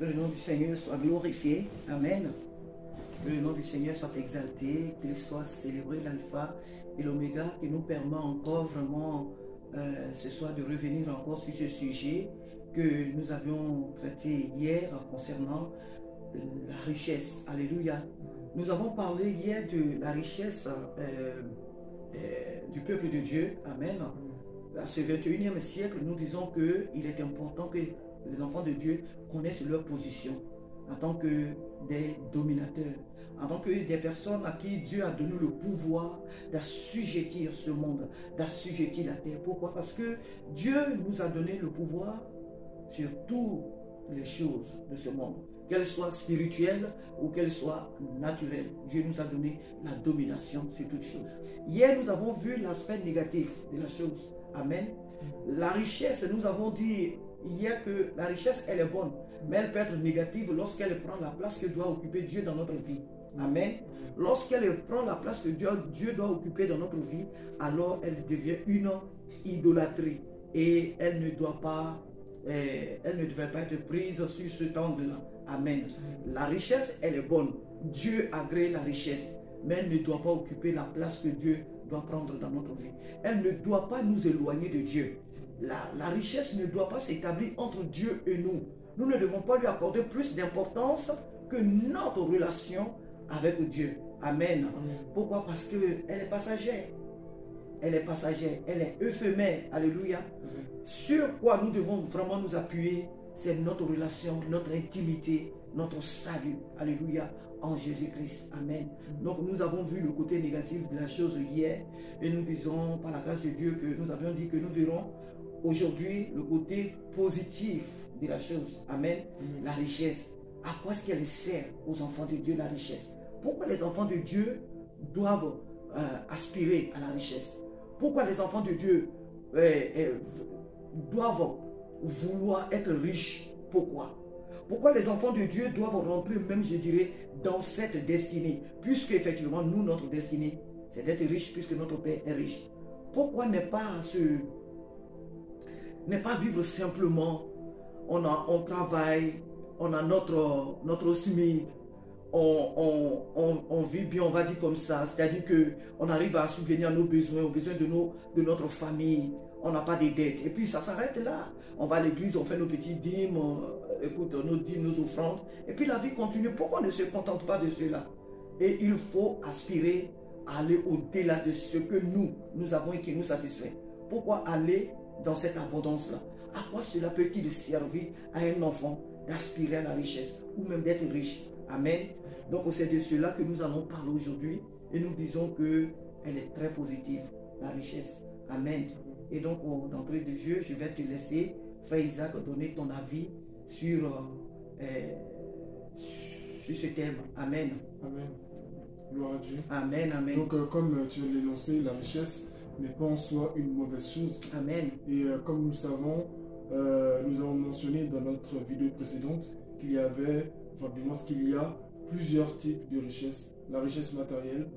Que le nom du Seigneur soit glorifié. Amen. Que le nom du Seigneur soit exalté, qu'il soit célébré l'alpha et l'oméga, qui nous permet encore vraiment ce soir de revenir encore sur ce sujet que nous avions traité hier concernant la richesse. Alléluia. Nous avons parlé hier de la richesse du peuple de Dieu. Amen. À ce 21e siècle, nous disons qu'il est important que les enfants de Dieu connaissent leur position en tant que des dominateurs, en tant que des personnes à qui Dieu a donné le pouvoir d'assujettir ce monde, d'assujettir la terre. Pourquoi? Parce que Dieu nous a donné le pouvoir sur toutes les choses de ce monde, qu'elles soient spirituelles ou qu'elles soient naturelles. Dieu nous a donné la domination sur toutes choses. Hier, nous avons vu l'aspect négatif de la chose. Amen. La richesse, nous avons dit hier que la richesse, elle est bonne, mais elle peut être négative lorsqu'elle prend la place que doit occuper Dieu dans notre vie. Amen. Lorsqu'elle prend la place que Dieu doit occuper dans notre vie, alors elle devient une idolâtrie et elle ne devait pas être prise sur ce angle-là. Amen. La richesse, elle est bonne. Dieu agrée la richesse, mais elle ne doit pas occuper la place que Dieu doit prendre dans notre vie. Elle ne doit pas nous éloigner de Dieu. La richesse ne doit pas s'établir entre Dieu et nous. Nous ne devons pas lui accorder plus d'importance que notre relation avec Dieu. Amen. Amen. Pourquoi? Parce qu'elle est passagère. Elle est passagère, elle est éphémère. Alléluia. Amen. Sur quoi nous devons vraiment nous appuyer, c'est notre relation, notre intimité, notre salut. Alléluia. En Jésus-Christ. Amen. Donc nous avons vu le côté négatif de la chose hier et nous disons par la grâce de Dieu que nous avions dit que nous verrons aujourd'hui le côté positif de la chose. Amen. La richesse. À quoi est-ce qu'elle sert aux enfants de Dieu, la richesse? Pourquoi les enfants de Dieu doivent aspirer à la richesse? Pourquoi les enfants de Dieu doivent vouloir être riches? Pourquoi? Pourquoi les enfants de Dieu doivent rentrer même, je dirais, dans cette destinée? Puisque effectivement, nous, notre destinée, c'est d'être riche puisque notre Père est riche. Pourquoi ne pas vivre simplement? On travaille, on a notre SMIC, on vit bien, on va dire comme ça. C'est-à-dire qu'on arrive à subvenir à nos besoins, aux besoins de notre famille. On n'a pas de dettes. Et puis ça s'arrête là. On va à l'église, on fait nos petits dîmes, écoute, nos dîmes, nos offrandes. Et puis la vie continue. Pourquoi on ne se contente pas de cela? Et il faut aspirer à aller au-delà de ce que nous avons et qui nous satisfait. Pourquoi aller dans cette abondance-là? À quoi cela peut-il servir à un enfant d'aspirer à la richesse ou même d'être riche? Amen. Donc c'est de cela que nous allons parler aujourd'hui et nous disons qu'elle est très positive, la richesse. Amen. Et donc d'entrée de jeu, je vais te laisser, frère Isaac, donner ton avis sur ce thème. Amen. Amen. Gloire à Dieu. Amen, amen. Donc comme tu l'as énoncé, la richesse n'est pas en soi une mauvaise chose. Amen. Et comme nous le savons, nous avons mentionné dans notre vidéo précédente qu'il y avait, enfin du moins qu'il y a plusieurs types de richesses. La richesse matérielle,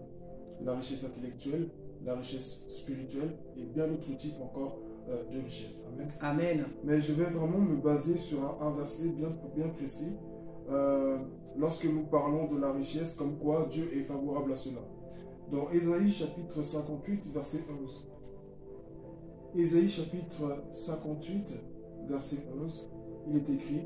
la richesse intellectuelle, la richesse spirituelle et bien d'autres types encore de richesses. Amen. Amen. Mais je vais vraiment me baser sur un verset bien précis lorsque nous parlons de la richesse, comme quoi Dieu est favorable à cela. Dans Ésaïe chapitre 58, verset 11. Ésaïe chapitre 58, verset 11, il est écrit: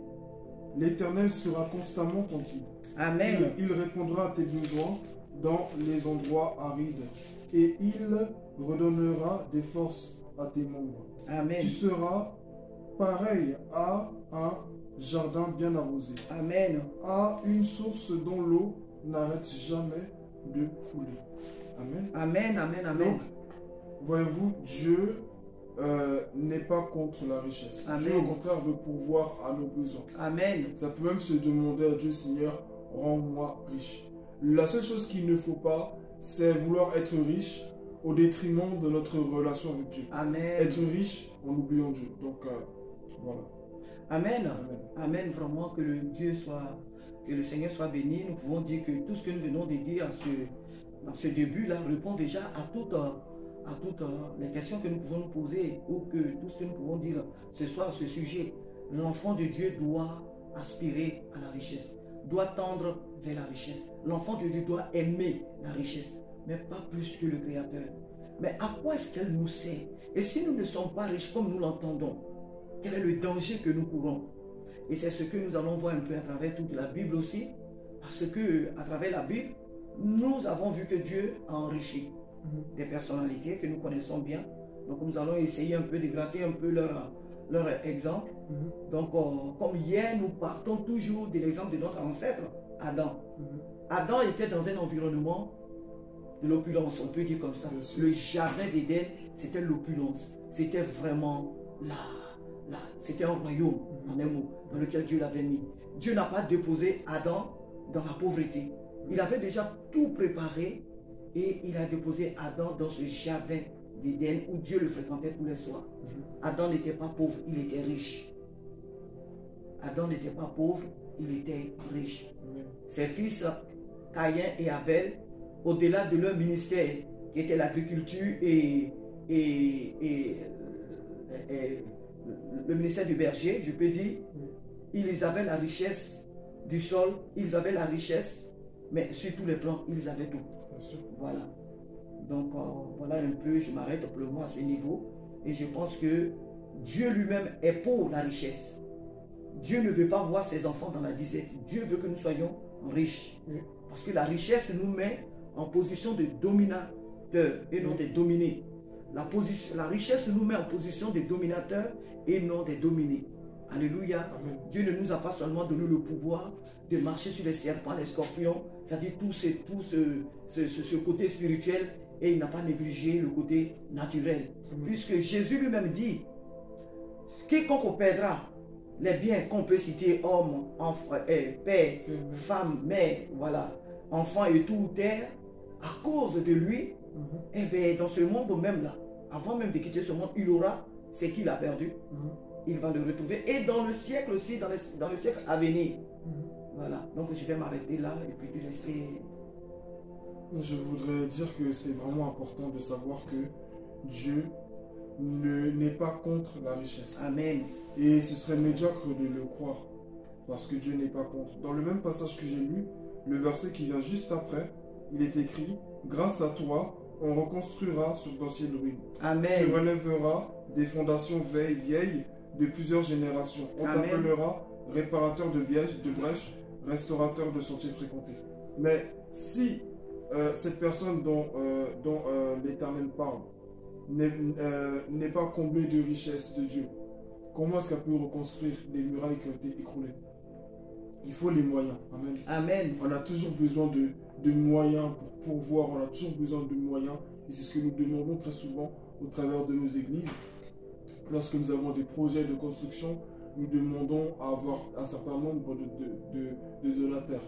l'Éternel sera constamment ton guide. Amen. Il répondra à tes besoins dans les endroits arides et il redonnera des forces à tes membres. Amen. Tu seras pareil à un jardin bien arrosé, Amen. à une source dont l'eau n'arrête jamais de couler. Amen. Amen, amen, amen. Donc, voyez-vous, Dieu n'est pas contre la richesse. Amen. Dieu, au contraire, veut pourvoir à nos besoins. Amen. Ça peut même se demander à Dieu: Seigneur, rends-moi riche. La seule chose qu'il ne faut pas, c'est vouloir être riche au détriment de notre relation avec Dieu. Amen. Être riche en oubliant Dieu. Donc, voilà. Amen. Amen. Amen. Vraiment que que le Seigneur soit béni. Nous pouvons dire que tout ce que nous venons de dire dans ce début-là répond déjà à toutes les questions que nous pouvons nous poser ou que tout ce que nous pouvons dire ce soir à ce sujet. L'enfant de Dieu doit aspirer à la richesse, doit tendre vers la richesse. L'enfant de Dieu doit aimer la richesse, mais pas plus que le Créateur. Mais à quoi est-ce qu'elle nous sert? Et si nous ne sommes pas riches comme nous l'entendons, quel est le danger que nous courons? Et c'est ce que nous allons voir un peu à travers toute la Bible aussi, parce que à travers la Bible, nous avons vu que Dieu a enrichi des personnalités que nous connaissons bien. Donc nous allons essayer un peu de gratter un peu leur exemple. Donc comme hier, nous partons toujours de l'exemple de notre ancêtre, Adam. Adam était dans un environnement de l'opulence, on peut dire comme ça. Le jardin d'Éden, c'était l'opulence. C'était vraiment c'était un royaume, en un mot, dans lequel Dieu l'avait mis. Dieu n'a pas déposé Adam dans la pauvreté. Il avait déjà tout préparé et il a déposé Adam dans ce jardin d'Éden où Dieu le fréquentait tous les soirs. Adam n'était pas pauvre, il était riche. Adam n'était pas pauvre, il était riche. Ses fils, Caïn et Abel, au-delà de leur ministère, qui était l'agriculture et le ministère du berger, je peux dire, ils avaient la richesse du sol, ils avaient la richesse, mais sur tous les plans, ils avaient tout. Voilà. Donc, voilà un peu, je m'arrête pour le moment à ce niveau. Et je pense que Dieu lui-même est pour la richesse. Dieu ne veut pas voir ses enfants dans la disette. Dieu veut que nous soyons riches. Parce que la richesse nous met en position de dominateur et non de dominés. La richesse nous met en position de dominateur et non de dominés. Alléluia. Amen. Dieu ne nous a pas seulement donné le pouvoir de marcher sur les serpents, les scorpions, c'est-à-dire tout ce côté spirituel, et il n'a pas négligé le côté naturel. Puisque Jésus lui-même dit, quiconque perdra les biens qu'on peut citer, hommes, père, femme, mère, voilà, enfants et tout terre, à cause de lui, et bien dans ce monde même là, avant même de quitter ce monde, il aura ce qu'il a perdu. Il va le retrouver. Et dans le siècle aussi, dans le siècle à venir. Voilà. Donc je vais m'arrêter là et puis te laisser. Je voudrais dire que c'est vraiment important de savoir que Dieu n'est pas contre la richesse. Amen. Et ce serait médiocre de le croire. Parce que Dieu n'est pas contre. Dans le même passage que j'ai lu, le verset qui vient juste après, il est écrit, grâce à toi, on reconstruira sur d'anciennes ruines. Amen. Tu relèveras des fondations vieilles de plusieurs générations. On t'appellera réparateur de brèches, restaurateur de sentiers fréquentés. Mais si cette personne dont l'Éternel parle n'est pas comblée de richesse de Dieu, comment est-ce qu'elle peut reconstruire des murailles qui ont été écroulées? Il faut les moyens. Amen. Amen. On a toujours besoin de moyens pour pourvoir, on a toujours besoin de moyens. Et c'est ce que nous demandons très souvent au travers de nos églises. Lorsque nous avons des projets de construction, nous demandons à avoir un certain nombre de donateurs.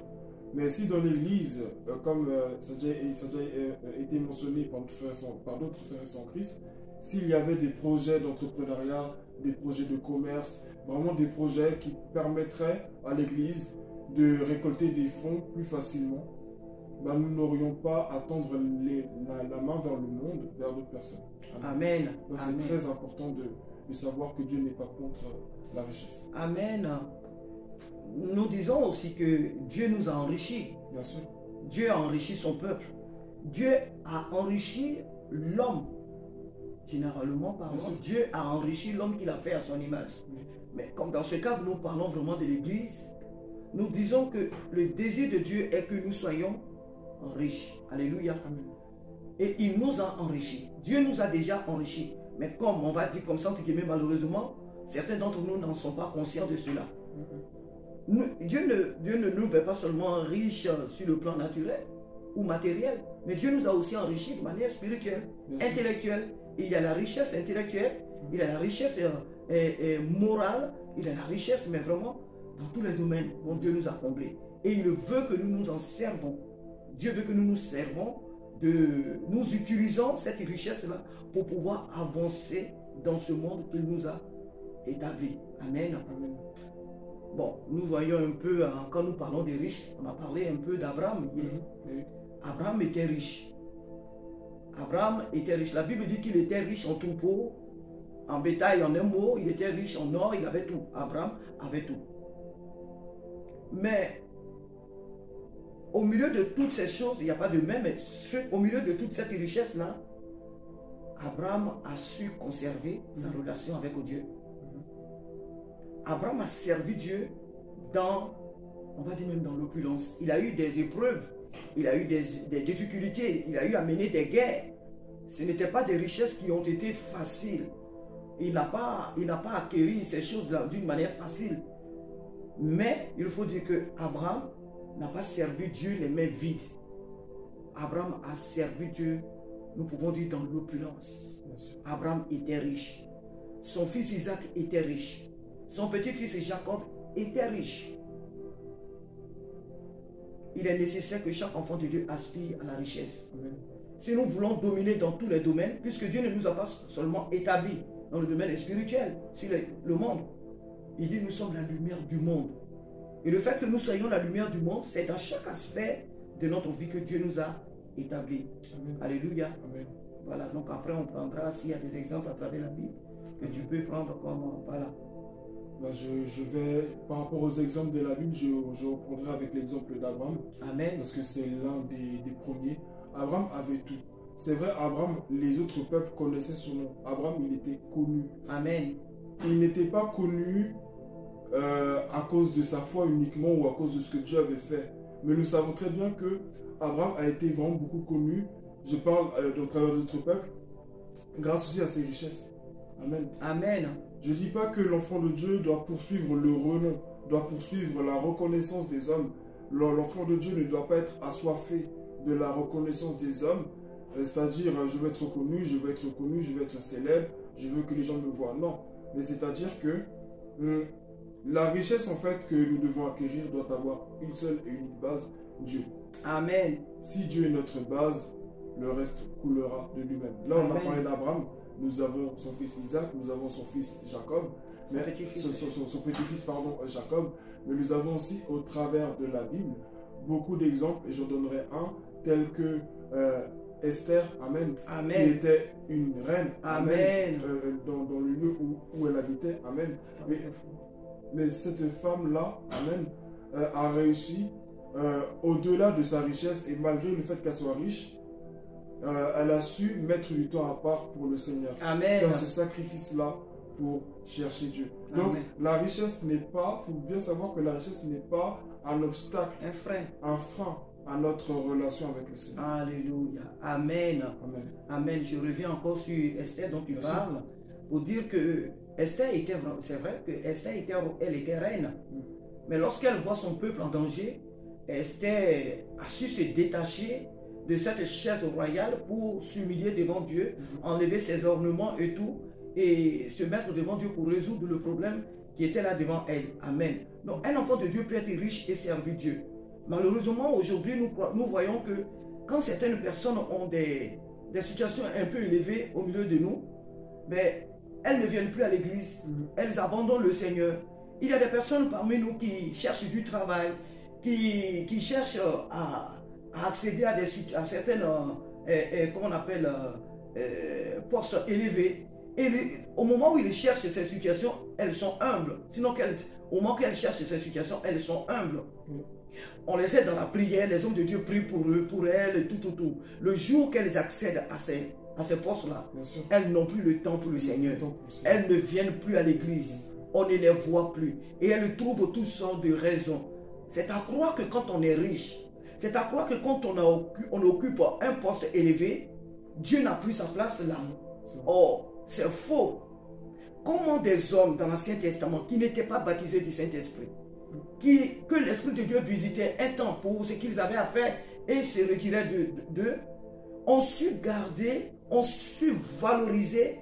Mais si dans l'église, comme ça a déjà été mentionné par d'autres frères en Christ, s'il y avait des projets d'entrepreneuriat, des projets de commerce, vraiment des projets qui permettraient à l'église de récolter des fonds plus facilement, ben nous n'aurions pas à tendre la main vers le monde, vers d'autres personnes. Amen. Donc c'est très important de savoir que Dieu n'est pas contre la richesse. Amen. Nous disons aussi que Dieu nous a enrichis. Bien sûr. Dieu a enrichi son peuple. Dieu a enrichi l'homme. Généralement parlant, Dieu a enrichi l'homme qu'il a fait à son image. Oui. Mais comme dans ce cas, nous parlons vraiment de l'Église, nous disons que le désir de Dieu est que nous soyons riches. Alléluia. Amen. Et il nous a enrichis. Dieu nous a déjà enrichis. Mais comme on va dire comme ça, malheureusement, certains d'entre nous n'en sont pas conscients de cela. Dieu ne nous veut pas seulement riches sur le plan naturel ou matériel, mais Dieu nous a aussi enrichis de manière spirituelle, intellectuelle. Et il y a la richesse intellectuelle, il y a la richesse morale, il y a la richesse, mais vraiment dans tous les domaines dont Dieu nous a comblés. Et il veut que nous nous en servons. Dieu veut que nous nous servons, nous utilisons cette richesse-là pour pouvoir avancer dans ce monde qu'il nous a établi. Amen. Amen. Bon, nous voyons un peu, quand nous parlons des riches, on a parlé un peu d'Abraham. Abraham était riche. Abraham était riche. La Bible dit qu'il était riche en troupeaux, en bétail, en un mot. Il était riche en or, il avait tout. Abraham avait tout. Mais au milieu de toutes ces choses, il n'y a pas de même. Au milieu de toute cette richesse-là, Abraham a su conserver sa relation avec Dieu. Abraham a servi Dieu dans, on va dire même dans l'opulence. Il a eu des épreuves, il a eu des difficultés, il a eu à mener des guerres. Ce n'étaient pas des richesses qui ont été faciles. Il n'a pas acquis ces choses d'une manière facile. Mais il faut dire que Abraham n'a pas servi Dieu les mains vides. Abraham a servi Dieu, nous pouvons dire, dans l'opulence. Abraham était riche. Son fils Isaac était riche. Son petit-fils Jacob était riche. Il est nécessaire que chaque enfant de Dieu aspire à la richesse. Amen. Si nous voulons dominer dans tous les domaines, puisque Dieu ne nous a pas seulement établis dans le domaine spirituel, sur le monde, il dit nous sommes la lumière du monde. Et le fait que nous soyons la lumière du monde, c'est dans chaque aspect de notre vie que Dieu nous a établis. Amen. Alléluia. Amen. Voilà, donc après on prendra, s'il y a des exemples à travers la Bible, que tu peux prendre comme, voilà. Là, je vais, par rapport aux exemples de la Bible, je reprendrai avec l'exemple d'Abraham. Amen. Parce que c'est l'un des premiers. Abraham avait tout. C'est vrai, Abraham, les autres peuples connaissaient son nom. Abraham, il était connu. Amen. Il n'était pas connu à cause de sa foi uniquement ou à cause de ce que Dieu avait fait. Mais nous savons très bien que Abraham a été vraiment beaucoup connu. Je parle au travers des autres peuples, grâce aussi à ses richesses. Amen. Amen. Je ne dis pas que l'enfant de Dieu doit poursuivre le renom, doit poursuivre la reconnaissance des hommes. L'enfant de Dieu ne doit pas être assoiffé de la reconnaissance des hommes, c'est-à-dire je veux être connu, je veux être connu, je veux être célèbre, je veux que les gens me voient. Non, mais c'est-à-dire que la richesse en fait que nous devons acquérir doit avoir une seule et unique base, Dieu. Amen. Si Dieu est notre base, le reste coulera de lui-même. Là, on a parlé d'Abraham, nous avons son fils Isaac, nous avons son fils Jacob, mais son petit-fils, pardon, Jacob, mais nous avons aussi au travers de la Bible beaucoup d'exemples, et j'en donnerai un, tel que Esther, amen, Amen. qui était une reine, Amen, dans le lieu où elle habitait, amen. Mais cette femme-là, amen, a réussi au-delà de sa richesse, et malgré le fait qu'elle soit riche, elle a su mettre du temps à part pour le Seigneur. Amen. Faire ce sacrifice-là pour chercher Dieu. Donc, Amen. la richesse n'est pas, il faut bien savoir que la richesse n'est pas un obstacle, un frein à notre relation avec le Seigneur. Alléluia. Amen. Amen. Amen. Je reviens encore sur Esther dont tu parles, pour dire que Esther était, c'est vrai que Esther elle était reine, mais lorsqu'elle voit son peuple en danger, Esther a su se détacher de cette chaise royale pour s'humilier devant Dieu, enlever ses ornements et tout, et se mettre devant Dieu pour résoudre le problème qui était là devant elle. Amen. Donc un enfant de Dieu peut être riche et servir Dieu. Malheureusement, aujourd'hui, nous voyons que quand certaines personnes ont des situations un peu élevées au milieu de nous, mais elles ne viennent plus à l'église, elles abandonnent le Seigneur. Il y a des personnes parmi nous qui cherchent du travail, qui cherchent à accéder à certaines, comment on appelle, postes élevés. Et au moment où ils cherchent ces situations, elles sont humbles. Sinon, au moment qu'elles cherchent ces situations, elles sont humbles. On les aide dans la prière, les hommes de Dieu prient pour eux, pour elles, et tout. Le jour qu'elles accèdent à ces postes-là, elles n'ont plus le temps pour le Seigneur. Elles ne viennent plus à l'église. On ne les voit plus. Et elles trouvent toutes sortes de raisons. C'est à croire que quand on est riche, c'est à croire que quand on occupe un poste élevé, Dieu n'a plus sa place là. Or, c'est faux. Comment des hommes dans l'Ancien Testament qui n'étaient pas baptisés du Saint-Esprit, que l'Esprit de Dieu visitait un temps pour ce qu'ils avaient à faire et se retirait d'eux, ont su garder, ont su valoriser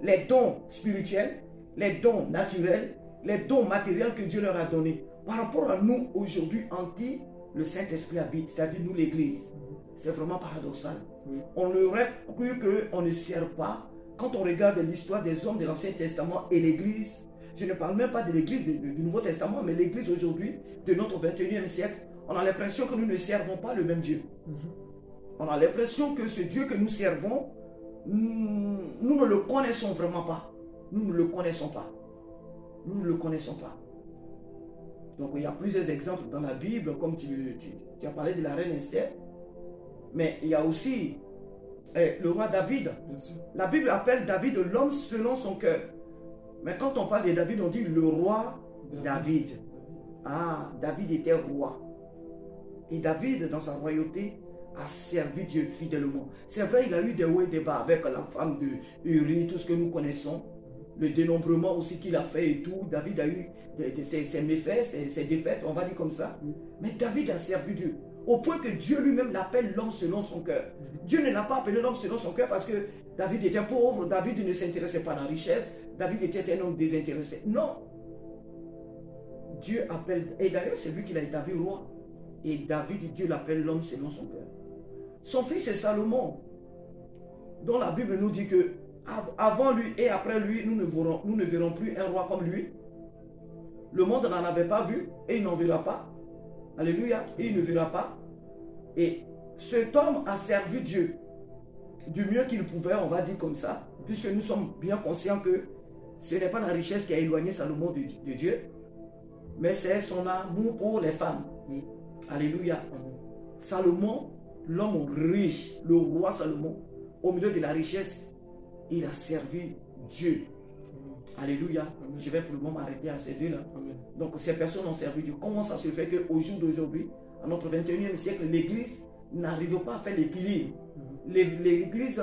les dons spirituels, les dons naturels, les dons matériels que Dieu leur a donnés par rapport à nous aujourd'hui en qui le Saint-Esprit habite, c'est-à-dire nous l'Église. C'est vraiment paradoxal. On aurait cru qu'on ne sert pas. Quand on regarde l'histoire des hommes de l'Ancien Testament et l'Église, je ne parle même pas de l'Église du Nouveau Testament, mais l'Église aujourd'hui, de notre 21e siècle, on a l'impression que nous ne servons pas le même Dieu. On a l'impression que ce Dieu que nous servons, nous ne le connaissons vraiment pas. Nous ne le connaissons pas. Nous ne le connaissons pas. Donc il y a plusieurs exemples dans la Bible, comme tu as parlé de la reine Esther. Mais il y a aussi le roi David. Bien sûr. La Bible appelle David l'homme selon son cœur. Mais quand on parle de David, on dit le roi David. Ah, David était roi. Et David, dans sa royauté, a servi Dieu fidèlement. C'est vrai, il a eu des hauts et des bas avec la femme de Uri, tout ce que nous connaissons. Le dénombrement aussi qu'il a fait et tout. David a eu ses méfaits, ses défaites, on va dire comme ça. Mais David a servi Dieu. Au point que Dieu lui-même l'appelle l'homme selon son cœur. Dieu ne l'a pas appelé l'homme selon son cœur parce que David était pauvre, David ne s'intéressait pas à la richesse, David était un homme désintéressé. Non. Dieu appelle, et d'ailleurs c'est lui qui l'a établi roi. Et David, Dieu l'appelle l'homme selon son cœur. Son fils est Salomon, dont la Bible nous dit que avant lui et après lui, nous ne verrons plus un roi comme lui. Le monde n'en avait pas vu et il n'en verra pas. Alléluia. Et il ne verra pas. Et cet homme a servi Dieu du mieux qu'il pouvait, on va dire comme ça, puisque nous sommes bien conscients que ce n'est pas la richesse qui a éloigné Salomon de Dieu, mais c'est son amour pour les femmes. Oui. Alléluia. Amen. Salomon, l'homme riche, le roi Salomon, au milieu de la richesse, il a servi Dieu. Alléluia. Amen. Je vais pour le moment m'arrêter à ces deux-là. Amen. Donc ces personnes ont servi Dieu. Comment ça se fait qu'au jour d'aujourd'hui, à notre 21e siècle, l'Église n'arrive pas à faire l'équilibre? L'Église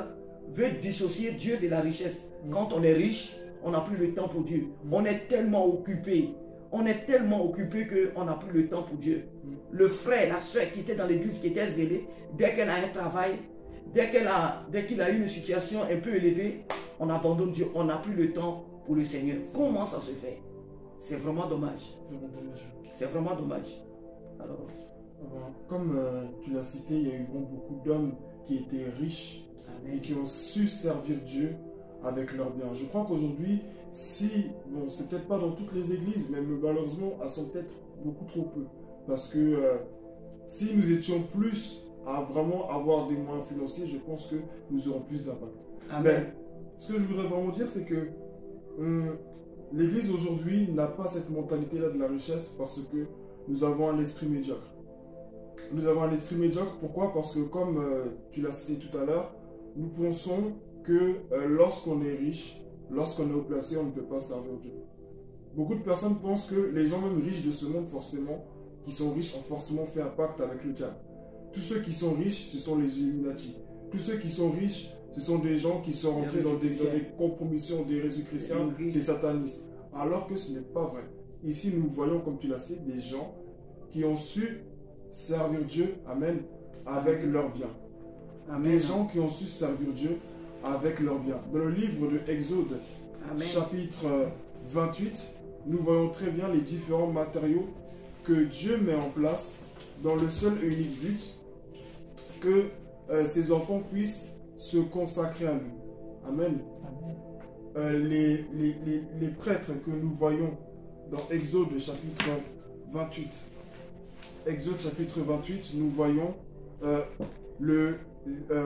veut dissocier Dieu de la richesse. Quand on est riche, on n'a plus le temps pour Dieu. On est tellement occupé. On est tellement occupé qu'on n'a plus le temps pour Dieu. Le frère, la soeur qui était dans l'église, qui était zélée, dès qu'elle a un travail, dès qu'il a une situation un peu élevée, on abandonne Dieu. On n'a plus le temps pour le Seigneur. Comment ça se fait? C'est vraiment dommage. Vraiment dommage. C'est vraiment dommage. Alors, comme tu l'as cité, il y a eu vraiment beaucoup d'hommes qui étaient riches amen. et qui ont su servir Dieu avec leurs biens. Je crois qu'aujourd'hui, bon, c'est peut-être pas dans toutes les églises, mais malheureusement, elles sont peut-être beaucoup trop peu. Parce que si nous étions plus à vraiment avoir des moyens financiers, je pense que nous aurons plus d'impact. Mais ce que je voudrais vraiment dire, c'est que l'église aujourd'hui n'a pas cette mentalité-là de la richesse parce que nous avons un esprit médiocre. Nous avons un esprit médiocre, pourquoi? Parce que comme tu l'as cité tout à l'heure, nous pensons que lorsqu'on est riche, lorsqu'on est haut placé, on ne peut pas servir Dieu. Beaucoup de personnes pensent que les gens même riches de ce monde, forcément, qui sont riches, ont forcément fait un pacte avec le diable. Tous ceux qui sont riches, ce sont les Illuminati. Tous ceux qui sont riches, ce sont des gens qui sont rentrés dans des compromissions des Jésus-chrétiens, des satanistes. Alors que ce n'est pas vrai. Ici, nous voyons, comme tu l'as cité, des gens qui ont su servir Dieu, amen, avec leurs biens. Amen. Des gens qui ont su servir Dieu avec leurs biens. Dans le livre de Exode, amen, chapitre 28, nous voyons très bien les différents matériaux que Dieu met en place dans le seul et unique but que ses enfants puissent se consacrer à lui. Amen. Les prêtres que nous voyons dans Exode chapitre 28, Exode chapitre 28, nous voyons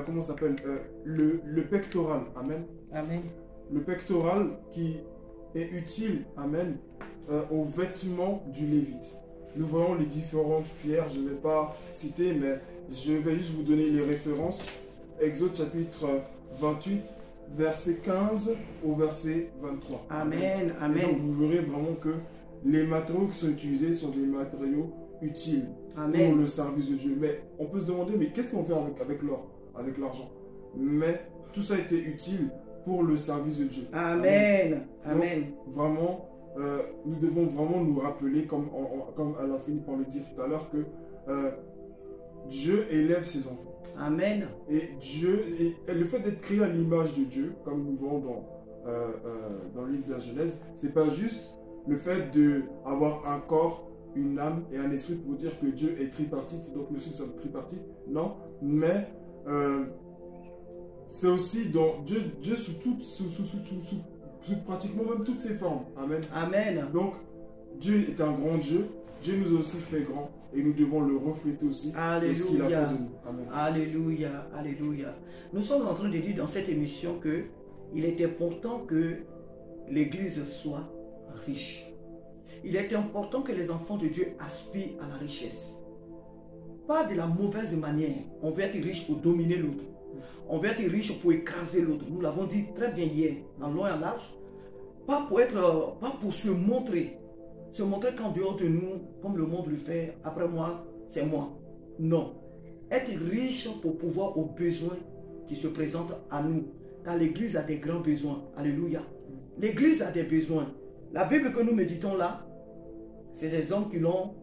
comment s'appelle le pectoral. Amen. Amen. Le pectoral qui est utile, amen, aux vêtements du Lévite. Nous voyons les différentes pierres, je ne vais pas citer, mais je vais juste vous donner les références. Exode chapitre 28, verset 15 au verset 23. Amen. Amen. Et donc vous verrez vraiment que les matériaux qui sont utilisés sont des matériaux utiles, amen, pour le service de Dieu. Mais on peut se demander, mais qu'est-ce qu'on fait avec l'or, avec l'argent? Mais tout ça a été utile pour le service de Dieu. Amen. Amen. Donc, vraiment, nous devons vraiment nous rappeler, comme elle a fini par le dire tout à l'heure, que Dieu élève ses enfants. Amen. Et Dieu, et le fait d'être créé à l'image de Dieu, comme nous voyons dans le livre de la Genèse, c'est pas juste le fait d'avoir un corps, une âme et un esprit pour dire que Dieu est tripartite, donc nous sommes tripartites. Non, mais c'est aussi dans Dieu sous pratiquement même toutes ses formes. Amen. Amen. Donc, Dieu est un grand Dieu. Dieu nous a aussi fait grand et nous devons le refléter aussi. Alléluia. Ce qu'il a fait de nous. Amen. Alléluia. Alléluia. Nous sommes en train de dire dans cette émission que il est important que l'Église soit riche. Il est important que les enfants de Dieu aspirent à la richesse. Pas de la mauvaise manière. On veut être riche pour dominer l'autre. On veut être riche pour écraser l'autre. Nous l'avons dit très bien hier, en long et en large. Pas pour se montrer. Se montrer qu'en dehors de nous, comme le monde le fait, après moi, c'est moi. Non. Être riche pour pouvoir aux besoins qui se présentent à nous. Car l'Église a des grands besoins. Alléluia. L'Église a des besoins. La Bible que nous méditons là, c'est des hommes qui l'ont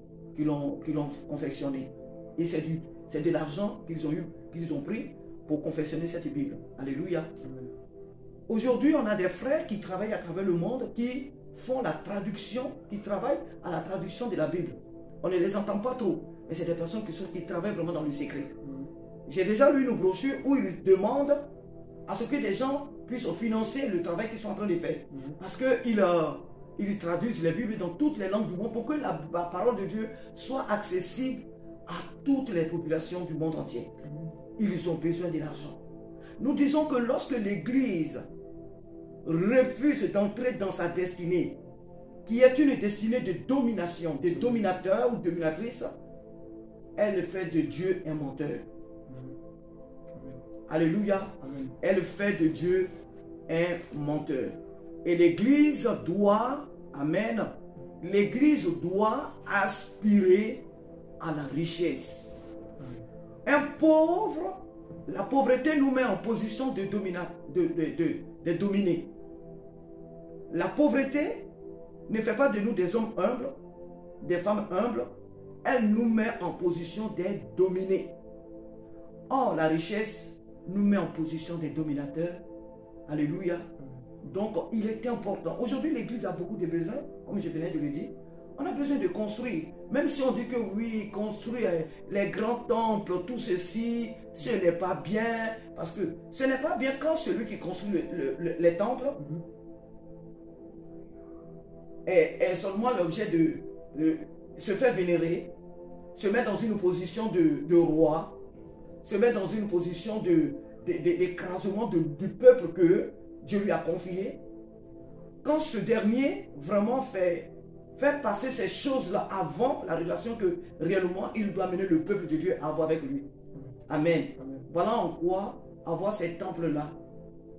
confectionné. Et c'est de l'argent qu'ils ont pris pour confectionner cette Bible. Alléluia. Aujourd'hui, on a des frères qui travaillent à travers le monde, qui font la traduction, qui travaillent à la traduction de la Bible. On ne les entend pas trop, mais c'est des personnes qui travaillent vraiment dans le secret. J'ai déjà lu une brochure où ils demandent à ce que des gens puissent financer le travail qu'ils sont en train de faire. Parce qu'ils traduisent les Bibles dans toutes les langues du monde pour que la parole de Dieu soit accessible à toutes les populations du monde entier. Ils ont besoin de l'argent. Nous disons que lorsque l'Église refuse d'entrer dans sa destinée, qui est une destinée de domination, de dominateur ou dominatrice, elle fait de Dieu un menteur. Alléluia. Elle fait de Dieu un menteur. Et l'Église doit, amen, l'Église doit aspirer à la richesse. Un pauvre, la pauvreté nous met en position de dominer. La pauvreté ne fait pas de nous des hommes humbles, des femmes humbles. Elle nous met en position d'être dominés. Or, la richesse nous met en position des dominateurs. Alléluia. Donc, il est important. Aujourd'hui, l'Église a beaucoup de besoins, comme je venais de le dire. On a besoin de construire. Même si on dit que oui, construire les grands temples, tout ceci, ce n'est pas bien. Parce que ce n'est pas bien quand celui qui construit les temples est seulement l'objet de se faire vénérer, se met dans une position de roi, se met dans une position d'écrasement du peuple que Dieu lui a confié. Quand ce dernier vraiment fait passer ces choses-là avant la relation que réellement il doit mener le peuple de Dieu à avoir avec lui. Amen. Voilà en quoi avoir ces temples-là,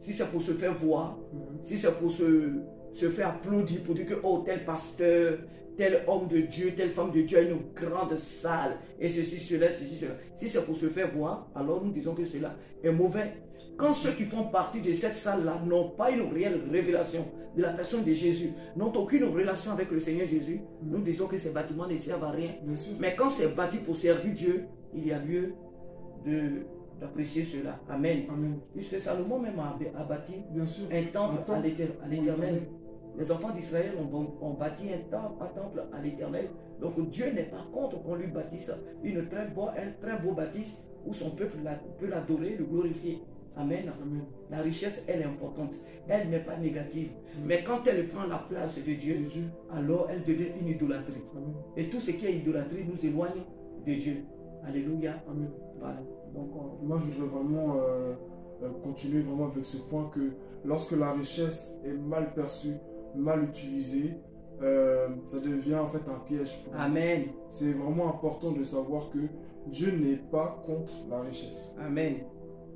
si c'est pour se faire voir, si c'est pour se faire applaudir, pour dire que oh, tel pasteur, tel homme de Dieu, telle femme de Dieu a une grande salle, et ceci, cela. Si c'est pour se faire voir, alors nous disons que cela est mauvais. Quand ceux qui font partie de cette salle-là n'ont pas une réelle révélation de la personne de Jésus, n'ont aucune relation avec le Seigneur Jésus, nous disons que ces bâtiments ne servent à rien. Mais quand c'est bâti pour servir Dieu, il y a lieu d'apprécier cela. Amen. Puisque Salomon même a bâti un temple à l'Éternel. Les enfants d'Israël ont bâti un temple à l'Éternel. Donc Dieu n'est pas contre qu'on lui bâtisse un très beau bâtisse où son peuple peut l'adorer, le glorifier. Amen. La richesse, elle est importante. Elle n'est pas négative. Mais quand elle prend la place de Dieu, alors elle devient une idolâtrie. Et tout ce qui est idolâtrie nous éloigne de Dieu. Alléluia. Voilà. Donc, moi, je voudrais vraiment continuer vraiment avec ce point que lorsque la richesse est mal perçue, mal utilisée, ça devient en fait un piège. Amen. C'est vraiment important de savoir que Dieu n'est pas contre la richesse. Amen.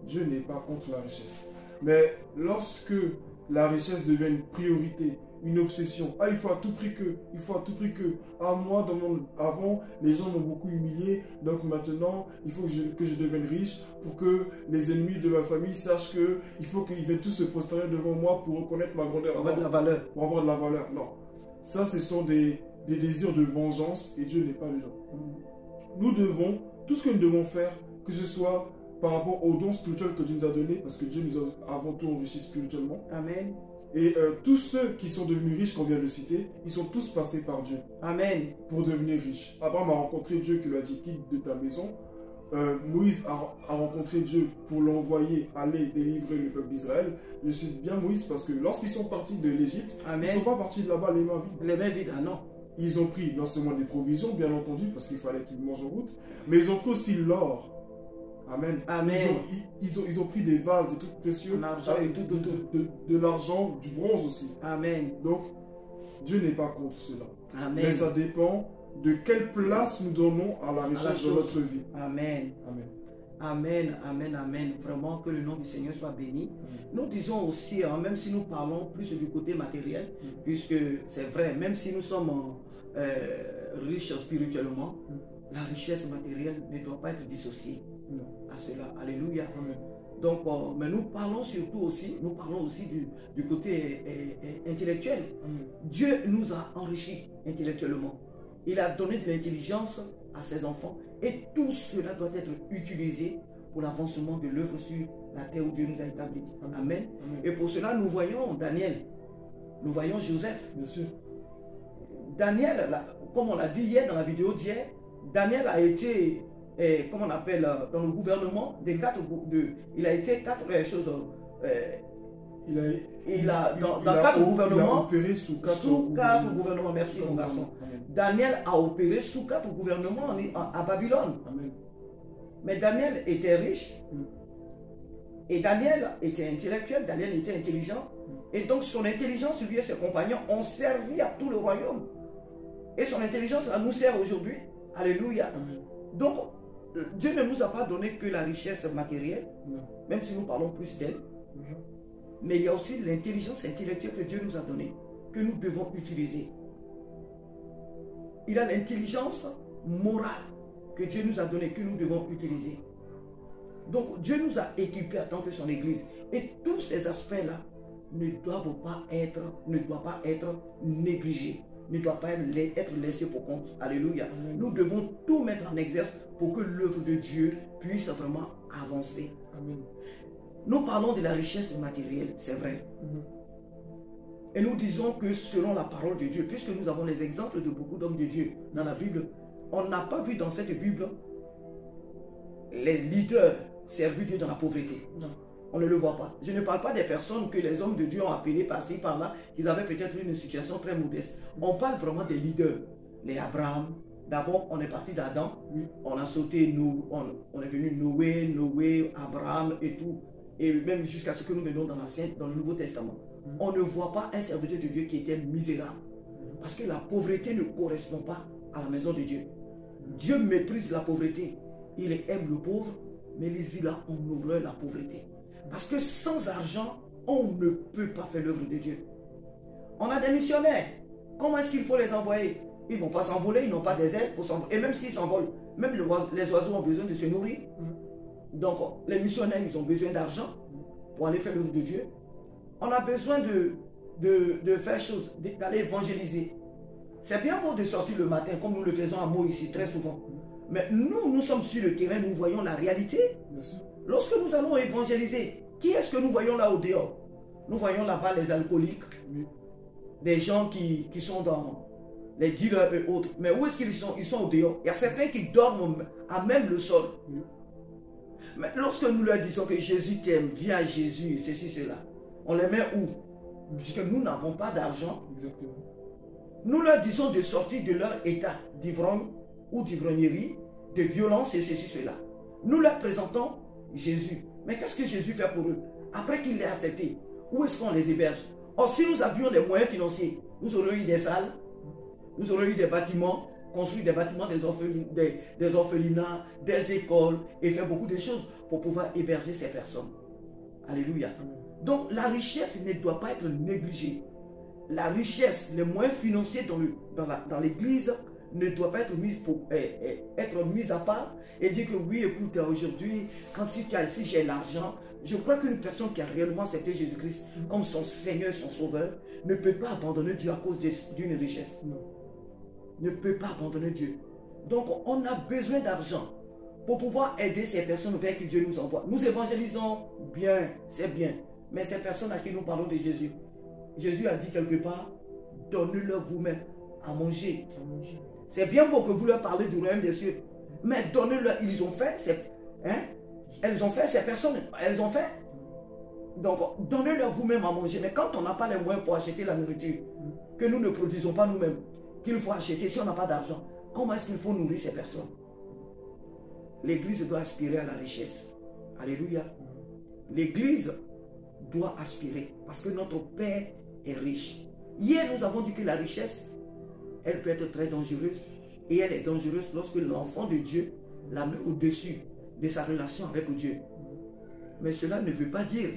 Dieu n'est pas contre la richesse. Mais lorsque la richesse devient une priorité, une obsession, il faut à tout prix que, moi, avant, les gens m'ont beaucoup humilié, donc maintenant, il faut que je devienne riche pour que les ennemis de ma famille sachent qu'il faut qu'ils viennent tous se prosterner devant moi pour reconnaître ma grandeur. Pour avoir de la valeur. Pour avoir de la valeur, non. Ça, ce sont des désirs de vengeance et Dieu n'est pas le genre. Nous devons, tout ce que nous devons faire, que ce soit par rapport aux dons spirituels que Dieu nous a donnés, parce que Dieu nous a avant tout enrichis spirituellement. Amen. Et tous ceux qui sont devenus riches qu'on vient de citer, ils sont tous passés par Dieu. Amen. Pour devenir riches. Abraham a rencontré Dieu qui lui a dit quitte de ta maison. Moïse a rencontré Dieu pour l'envoyer aller délivrer le peuple d'Israël. Je cite bien Moïse parce que lorsqu'ils sont partis de l'Égypte, ils ne sont pas partis de là-bas les mains vides. Les mains vides, ah non. Ils ont pris non seulement des provisions, bien entendu, parce qu'il fallait qu'ils mangent en route, mais ils ont pris aussi l'or. Amen. Amen. Ils ont pris des vases, des trucs précieux, de l'argent, du bronze aussi. Amen. Donc, Dieu n'est pas contre cela. Amen. Mais ça dépend de quelle place nous donnons à la richesse de notre vie. Amen. Amen. Amen, amen, amen. Vraiment que le nom du Seigneur soit béni. Nous disons aussi, hein, même si nous parlons plus du côté matériel, puisque c'est vrai, même si nous sommes riches spirituellement, la richesse matérielle ne doit pas être dissociée à cela. Alléluia. Amen. Donc, mais nous parlons surtout aussi, du côté intellectuel. Amen. Dieu nous a enrichis intellectuellement. Il a donné de l'intelligence à ses enfants et tout cela doit être utilisé pour l'avancement de l'œuvre sur la terre où Dieu nous a établis. Amen. Amen. Et pour cela, nous voyons Daniel, nous voyons Joseph. Bien sûr. Daniel, là, comme on l'a dit hier dans la vidéo d'hier, Daniel a été, comment on appelle, dans le gouvernement des il a été quatre choses. Dans quatre gouvernements. Il a opéré sous quatre gouvernements. Merci mon garçon. Amen. Daniel a opéré sous quatre gouvernements à Babylone. Amen. Mais Daniel était riche. Et Daniel était intellectuel, Daniel était intelligent. Et donc son intelligence, lui et ses compagnons, ont servi à tout le royaume. Et son intelligence, elle nous sert aujourd'hui. Alléluia. Amen. Donc, Dieu ne nous a pas donné que la richesse matérielle, Non. même si nous parlons plus d'elle. Mais il y a aussi l'intelligence intellectuelle que Dieu nous a donnée, que nous devons utiliser. Il a l'intelligence morale que Dieu nous a donnée, que nous devons utiliser. Donc Dieu nous a équipés en tant que son Église. Et tous ces aspects-là ne doivent pas être négligés, ne doivent pas être laissés pour compte. Alléluia. Amen. Nous devons tout mettre en exerce pour que l'œuvre de Dieu puisse vraiment avancer. Amen. Nous parlons de la richesse matérielle, c'est vrai. Et nous disons que selon la parole de Dieu, puisque nous avons les exemples de beaucoup d'hommes de Dieu dans la Bible, on n'a pas vu dans cette Bible les leaders servir Dieu dans la pauvreté. Non. On ne le voit pas. Je ne parle pas des personnes que les hommes de Dieu ont appelées par-ci, par-là, qu'ils avaient peut-être une situation très modeste. On parle vraiment des leaders. Les Abraham. D'abord, on est parti d'Adam. On a sauté, on est venu Noé, Abraham et tout. Et même jusqu'à ce que nous venons dans le Nouveau Testament. On ne voit pas un serviteur de Dieu qui était misérable. Parce que la pauvreté ne correspond pas à la maison de Dieu. Dieu méprise la pauvreté. Il aime le pauvre, mais il a en horreur la pauvreté. Parce que sans argent, on ne peut pas faire l'œuvre de Dieu. On a des missionnaires. Comment est-ce qu'il faut les envoyer? Ils ne vont pas s'envoler, ils n'ont pas des ailes pour s'envoler. Et même s'ils s'envolent, même les oiseaux ont besoin de se nourrir. Donc, les missionnaires, ils ont besoin d'argent pour aller faire l'œuvre de Dieu. On a besoin de faire chose, d'aller évangéliser. C'est bien beau de sortir le matin, comme nous le faisons à Meaux ici, très souvent. Mais nous sommes sur le terrain, nous voyons la réalité. Bien sûr. Lorsque nous allons évangéliser, qui est-ce que nous voyons là au dehors? Nous voyons là-bas les alcooliques, des gens qui sont dans les dealers et autres. Mais où est-ce qu'ils sont? Ils sont au dehors. Il y a certains qui dorment à même le sol. Mais lorsque nous leur disons que Jésus t'aime, viens à Jésus, ceci, cela, on les met où? Puisque nous n'avons pas d'argent. Exactement. Nous leur disons de sortir de leur état d'ivrogne ou d'ivrognerie, de violence et ceci, cela. Nous leur présentons Jésus. Mais qu'est-ce que Jésus fait pour eux? Après qu'il l'ait accepté, où est-ce qu'on les héberge? Or, si nous avions les moyens financiers, nous aurions eu des salles, nous aurions eu des bâtiments, construit des bâtiments, des orphelinats, des écoles et faire beaucoup de choses pour pouvoir héberger ces personnes. Alléluia. Donc la richesse ne doit pas être négligée. La richesse, les moyens financiers dans l'église ne doit pas être mise à part et dire que oui, écoute, aujourd'hui, si j'ai l'argent, je crois qu'une personne qui a réellement accepté Jésus-Christ comme son Seigneur et son Sauveur ne peut pas abandonner Dieu à cause d'une richesse. Non. Ne peut pas abandonner Dieu. Donc on a besoin d'argent pour pouvoir aider ces personnes vers qui Dieu nous envoie. Nous évangélisons bien, c'est bien. Mais ces personnes à qui nous parlons de Jésus, Jésus a dit quelque part, donnez-leur vous-même à manger. C'est bien pour que vous leur parlez du royaume des cieux. Mais donnez-leur, ils ont fait, elles ont fait, ces personnes, elles ont fait. Donc, donnez-leur vous-même à manger. Mais quand on n'a pas les moyens pour acheter la nourriture, que nous ne produisons pas nous-mêmes, qu'il faut acheter, si on n'a pas d'argent, comment est-ce qu'il faut nourrir ces personnes? L'église doit aspirer à la richesse. Alléluia. L'église doit aspirer parce que notre Père est riche. Hier, nous avons dit que la richesse, elle peut être très dangereuse. Et elle est dangereuse lorsque l'enfant de Dieu la met au-dessus de sa relation avec Dieu. Mais cela ne veut pas dire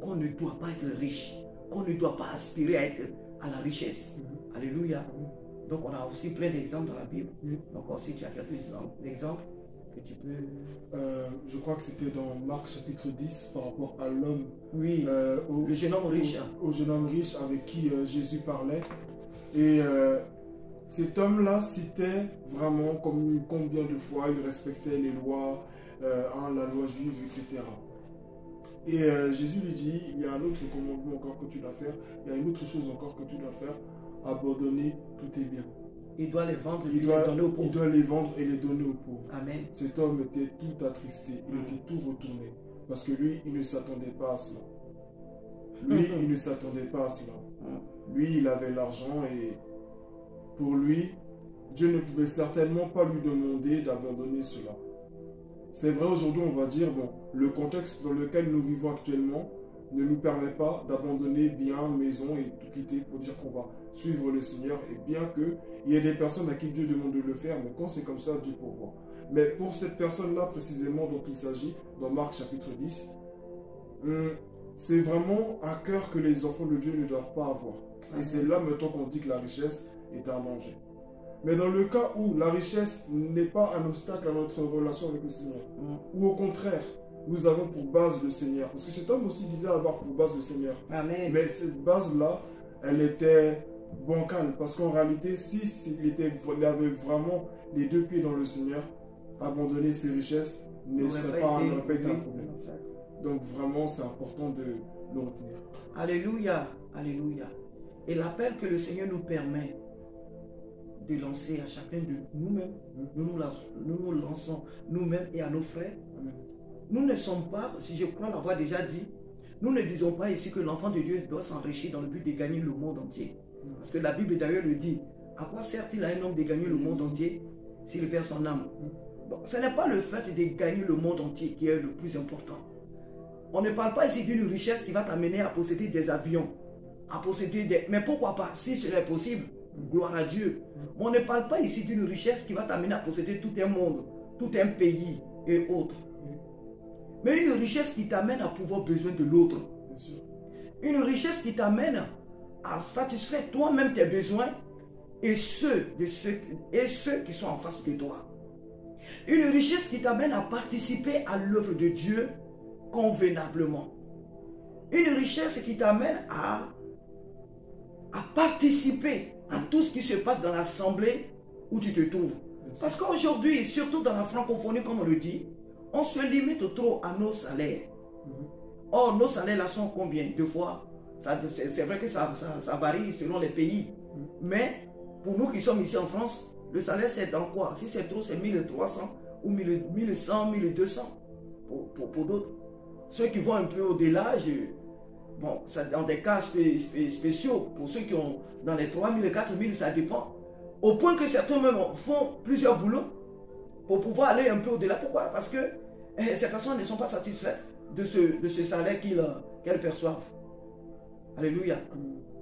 qu'on ne doit pas être riche, qu'on ne doit pas aspirer à la richesse. Alléluia. Donc on a aussi plein d'exemples dans la Bible. Donc aussi tu as quelques exemples que tu peux... Je crois que c'était dans Marc chapitre 10 par rapport à l'homme. Oui, le jeune homme riche. Au jeune homme riche avec qui Jésus parlait. Et cet homme-là citait vraiment combien de fois il respectait les lois, la loi juive, etc. Et Jésus lui dit, il y a un autre commandement encore que tu dois faire, il y a une autre chose encore que tu dois faire, abandonner tous tes biens. Il doit les vendre et les donner aux pauvres. Il doit les vendre et les donner aux pauvres. Amen. Cet homme était tout attristé, il était tout retourné, parce que lui, il ne s'attendait pas à cela. Lui, il ne s'attendait pas à cela. Lui, il avait l'argent et pour lui, Dieu ne pouvait certainement pas lui demander d'abandonner cela. C'est vrai, aujourd'hui, on va dire, bon, le contexte dans lequel nous vivons actuellement ne nous permet pas d'abandonner biens, maison et tout quitter pour dire qu'on va suivre le Seigneur. Et bien qu'il y ait des personnes à qui Dieu demande de le faire, mais quand c'est comme ça, Dieu pourvoit. Mais pour cette personne-là, précisément, dont il s'agit, dans Marc chapitre 10, c'est vraiment un cœur que les enfants de Dieu ne doivent pas avoir. Et c'est là, maintenant, qu'on dit que la richesse est un danger. Mais dans le cas où la richesse n'est pas un obstacle à notre relation avec le Seigneur, ou au contraire, nous avons pour base le Seigneur, parce que cet homme aussi disait avoir pour base le Seigneur. Amen. Mais cette base-là, elle était bancale, parce qu'en réalité, il avait vraiment les deux pieds dans le Seigneur, abandonner ses richesses n'aurait pas été un problème. Donc vraiment, c'est important de le retenir. Alléluia, alléluia. Et l'appel que le Seigneur nous permet de lancer à chacun de nous-mêmes, nous lançons nous-mêmes et à nos frères. Amen. Nous ne sommes pas, si je crois l'avoir déjà dit, nous ne disons pas ici que l'enfant de Dieu doit s'enrichir dans le but de gagner le monde entier. Parce que la Bible d'ailleurs le dit. À quoi sert-il à un homme de gagner le monde entier s'il perd son âme? Donc, ce n'est pas le fait de gagner le monde entier qui est le plus important. On ne parle pas ici d'une richesse qui va t'amener à posséder des avions, à posséder des... Mais pourquoi pas? Si cela est possible, gloire à Dieu. Mais on ne parle pas ici d'une richesse qui va t'amener à posséder tout un monde, tout un pays et autres. Mais une richesse qui t'amène à pouvoir besoin de l'autre. Une richesse qui t'amène à satisfaire toi-même tes besoins et ceux qui sont en face de toi. Une richesse qui t'amène à participer à l'œuvre de Dieu convenablement. Une richesse qui t'amène à participer à tout ce qui se passe dans l'assemblée où tu te trouves. Parce qu'aujourd'hui, surtout dans la francophonie, comme on le dit, on se limite trop à nos salaires. Or, nos salaires là sont combien? Deux fois. C'est vrai que ça varie selon les pays. Mais pour nous qui sommes ici en France, le salaire c'est dans quoi? Si c'est trop, c'est 1300 ou 1100, 1200 pour d'autres. Ceux qui vont un peu au-delà, bon, ça, dans des cas spéciaux, pour ceux qui ont dans les 3000, 4000, ça dépend. Au point que certains même font plusieurs boulots pour pouvoir aller un peu au-delà. Pourquoi? Parce que ces personnes ne sont pas satisfaites de ce salaire qu'elles perçoivent. Alléluia.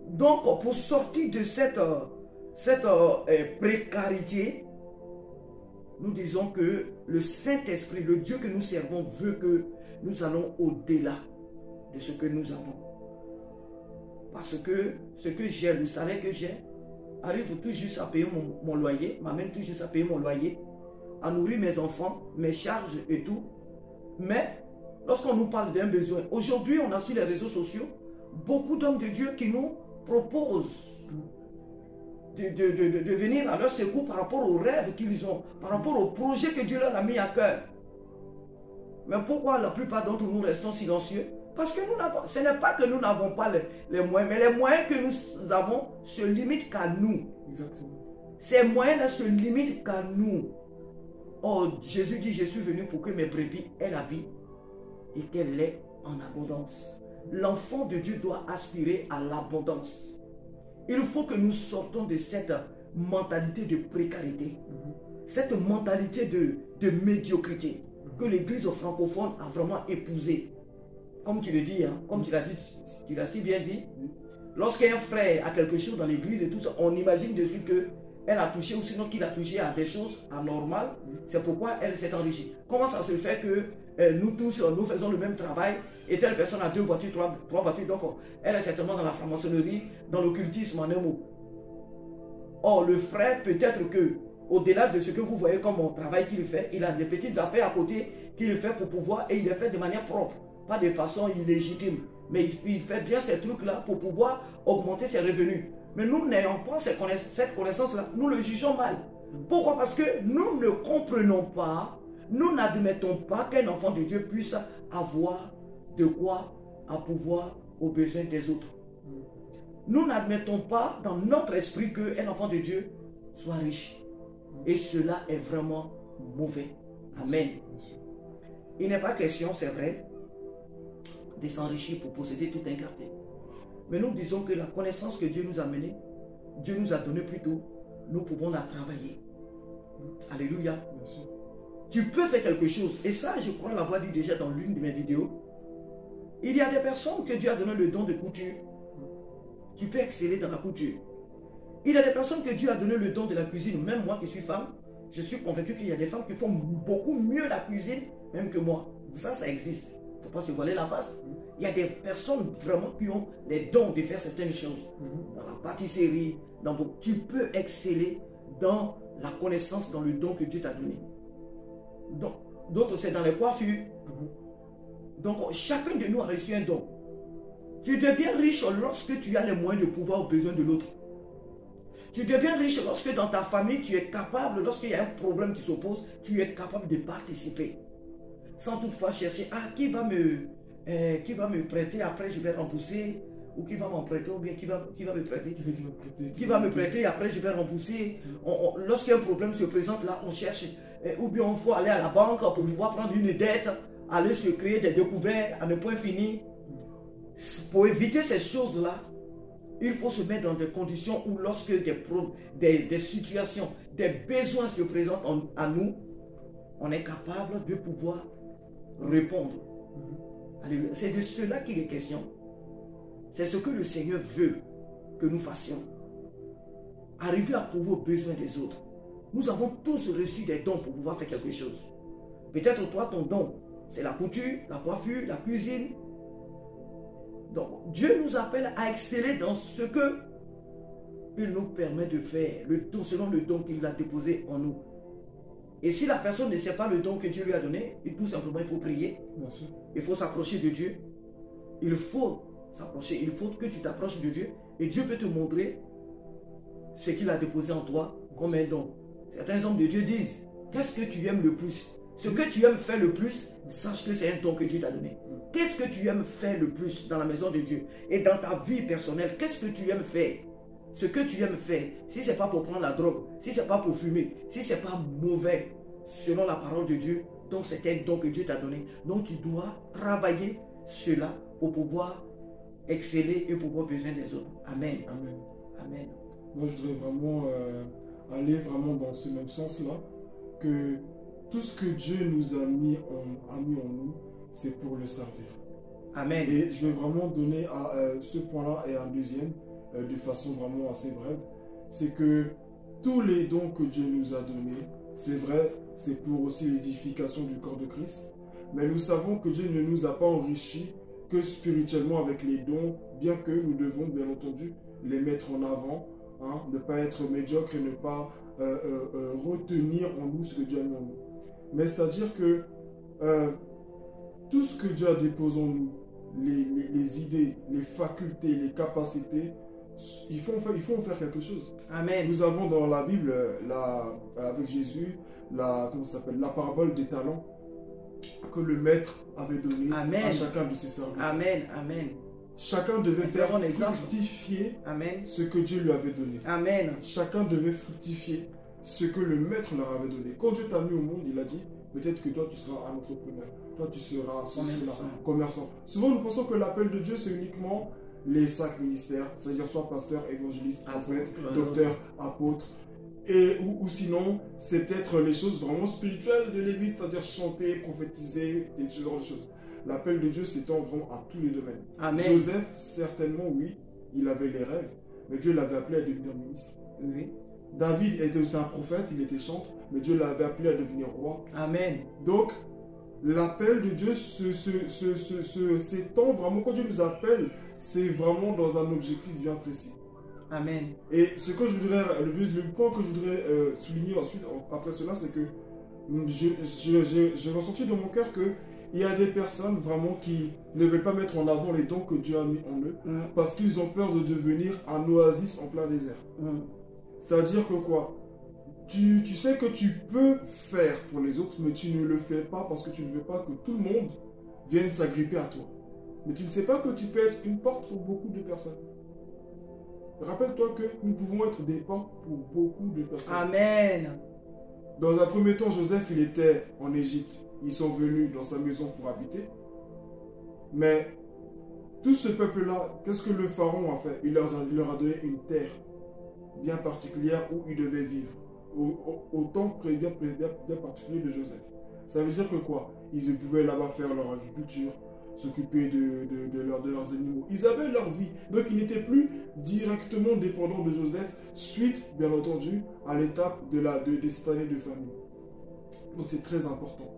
Donc, pour sortir de cette précarité, nous disons que le Saint-Esprit, le Dieu que nous servons, veut que nous allons au-delà de ce que nous avons. Parce que ce que j'ai, le salaire que j'ai, arrive tout juste à payer mon loyer, m'amène tout juste à payer mon loyer, à nourrir mes enfants, mes charges et tout. Mais, lorsqu'on nous parle d'un besoin, aujourd'hui on a sur les réseaux sociaux beaucoup d'hommes de Dieu qui nous proposent de venir à leur secours par rapport aux rêves qu'ils ont, par rapport aux projets que Dieu leur a mis à cœur. Mais pourquoi la plupart d'entre nous restons silencieux? Parce que ce n'est pas que nous n'avons pas les moyens, mais les moyens que nous avons se limitent qu'à nous. Exactement. Ces moyens-là se limitent qu'à nous. Oh, Jésus dit, je suis venu pour que mes brebis aient la vie et qu'elle l'ait en abondance. L'enfant de Dieu doit aspirer à l'abondance. Il faut que nous sortons de cette mentalité de précarité, cette mentalité de médiocrité que l'Église francophone a vraiment épousée. Comme tu le dis, hein, comme tu l'as dit, tu l'as si bien dit, lorsqu'un frère a quelque chose dans l'église et tout ça, on imagine de suite qu'elle a touché ou sinon qu'il a touché à des choses anormales. C'est pourquoi elle s'est enrichie. Comment ça se fait que nous tous, nous faisons le même travail et telle personne a 2 voitures, 3 voitures, donc elle est certainement dans la franc-maçonnerie, dans l'occultisme en un mot. Or, le frère, peut-être que, au-delà de ce que vous voyez comme mon travail qu'il fait, il a des petites affaires à côté qu'il fait pour pouvoir, et il les fait de manière propre, pas de façon illégitime. Mais il fait bien ces trucs-là pour pouvoir augmenter ses revenus. Mais nous n'ayons pas cette connaissance-là, nous le jugeons mal. Pourquoi? Parce que nous ne comprenons pas, nous n'admettons pas qu'un enfant de Dieu puisse avoir de quoi à pouvoir aux besoins des autres. Nous n'admettons pas dans notre esprit qu'un enfant de Dieu soit riche. Et cela est vraiment mauvais. Amen. Il n'est pas question, c'est vrai, de s'enrichir pour posséder tout un quartier. Mais nous disons que la connaissance que Dieu nous a menée, Dieu nous a donné plutôt, nous pouvons la travailler. Alléluia. Tu peux faire quelque chose. Et ça, je crois l'avoir dit déjà dans l'une de mes vidéos. Il y a des personnes que Dieu a donné le don de couture. Tu peux exceller dans la couture. Il y a des personnes que Dieu a donné le don de la cuisine. Même moi qui suis femme, je suis convaincu qu'il y a des femmes qui font beaucoup mieux la cuisine même que moi. Ça existe. Il ne faut pas se voiler la face. Il y a des personnes vraiment qui ont les dons de faire certaines choses. Dans la pâtisserie, tu peux exceller dans la connaissance, dans le don que Dieu t'a donné. D'autres, c'est dans les coiffures. Donc, chacun de nous a reçu un don. Tu deviens riche lorsque tu as les moyens de pouvoir aux besoins de l'autre. Tu deviens riche lorsque dans ta famille, tu es capable, lorsqu'il y a un problème qui s'oppose, tu es capable de participer. Sans toutefois chercher, qui va me prêter, après je vais rembourser, ou qui va m'emprêter, ou bien qui va me prêter. Qui va me prêter, après je vais rembourser. Lorsqu'un problème se présente là, on cherche, ou bien il faut aller à la banque pour pouvoir prendre une dette, aller se créer des découvertes à ne point fini. Pour éviter ces choses-là, il faut se mettre dans des conditions où lorsque des situations, des besoins se présentent à nous, on est capable de pouvoir répondre. C'est de cela qu'il est question. C'est ce que le Seigneur veut que nous fassions. Arriver à pouvoir aux besoins des autres. Nous avons tous reçu des dons pour pouvoir faire quelque chose. Peut-être toi, ton don, c'est la couture, la coiffure, la cuisine. Donc, Dieu nous appelle à exceller dans ce que il nous permet de faire, selon le don qu'il a déposé en nous. Et si la personne ne sait pas le don que Dieu lui a donné, tout simplement, il faut prier. Il faut s'approcher de Dieu. Il faut s'approcher. Il faut que tu t'approches de Dieu. Et Dieu peut te montrer ce qu'il a déposé en toi comme un don. Certains hommes de Dieu disent, qu'est-ce que tu aimes le plus? Ce que tu aimes faire le plus, sache que c'est un don que Dieu t'a donné. Qu'est-ce que tu aimes faire le plus dans la maison de Dieu? Et dans ta vie personnelle, qu'est-ce que tu aimes faire? Ce que tu aimes faire, si ce n'est pas pour prendre la drogue, si ce n'est pas pour fumer, si ce n'est pas mauvais, selon la parole de Dieu, donc c'est un don que Dieu t'a donné. Donc tu dois travailler cela pour pouvoir exceller et pour avoir besoin des autres. Amen. Amen. Amen. Moi, je voudrais vraiment aller vraiment dans ce même sens-là, que tout ce que Dieu nous a mis en nous, c'est pour le servir. Amen. Et je vais vraiment donner à ce point-là et un deuxième, de façon vraiment assez brève, c'est que tous les dons que Dieu nous a donnés, c'est vrai, c'est pour aussi l'édification du corps de Christ, mais nous savons que Dieu ne nous a pas enrichis que spirituellement avec les dons, bien que nous devons bien entendu les mettre en avant, ne pas être médiocre et ne pas retenir en nous ce que Dieu a mis en nous. Mais c'est-à-dire que tout ce que Dieu a déposé en nous, les idées, les facultés, les capacités, il faut en faire quelque chose. Amen. Nous avons dans la Bible, avec Jésus, la parabole des talents que le maître avait donné à chacun de ses serviteurs. Amen. Amen. Chacun devait faire fructifier ce que Dieu lui avait donné. Amen. Chacun devait fructifier ce que le maître leur avait donné. Quand Dieu t'a mis au monde, il a dit, peut-être que toi tu seras un entrepreneur, toi tu seras commerçant. Souvent nous pensons que l'appel de Dieu c'est uniquement les 5 ministères, c'est-à-dire soit pasteur, évangéliste, prophète, docteur, apôtre, ou sinon c'est peut-être les choses vraiment spirituelles de l'église, c'est-à-dire chanter, prophétiser, et ce genre de choses. L'appel de Dieu s'étend vraiment à tous les domaines. Amen. Joseph, certainement oui, il avait les rêves, mais Dieu l'avait appelé à devenir ministre. Oui. David était aussi un prophète, il était chantre, mais Dieu l'avait appelé à devenir roi. Amen. Donc, l'appel de Dieu s'étend vraiment. Quand Dieu nous appelle, c'est vraiment dans un objectif bien précis. Amen. Et ce que je voudrais, le point que je voudrais souligner ensuite, après cela, c'est que j'ai ressenti dans mon cœur qu'il y a des personnes vraiment qui ne veulent pas mettre en avant les dons que Dieu a mis en eux parce qu'ils ont peur de devenir un oasis en plein désert. C'est-à-dire que quoi? Tu sais que tu peux faire pour les autres, mais tu ne le fais pas parce que tu ne veux pas que tout le monde vienne s'agripper à toi. Mais tu ne sais pas que tu peux être une porte pour beaucoup de personnes. Rappelle-toi que nous pouvons être des portes pour beaucoup de personnes. Amen. Dans un premier temps, Joseph, il était en Égypte. Ils sont venus dans sa maison pour habiter. Mais tout ce peuple-là, qu'est-ce que le pharaon a fait? Il leur a donné une terre bien particulière où ils devaient vivre. Au temps bien particulier de Joseph. Ça veut dire que quoi? Ils pouvaient là-bas faire leur agriculture, s'occuper de leurs animaux. Ils avaient leur vie. Donc ils n'étaient plus directement dépendants de Joseph, suite, bien entendu, à l'étape de cette année de famine. Donc c'est très important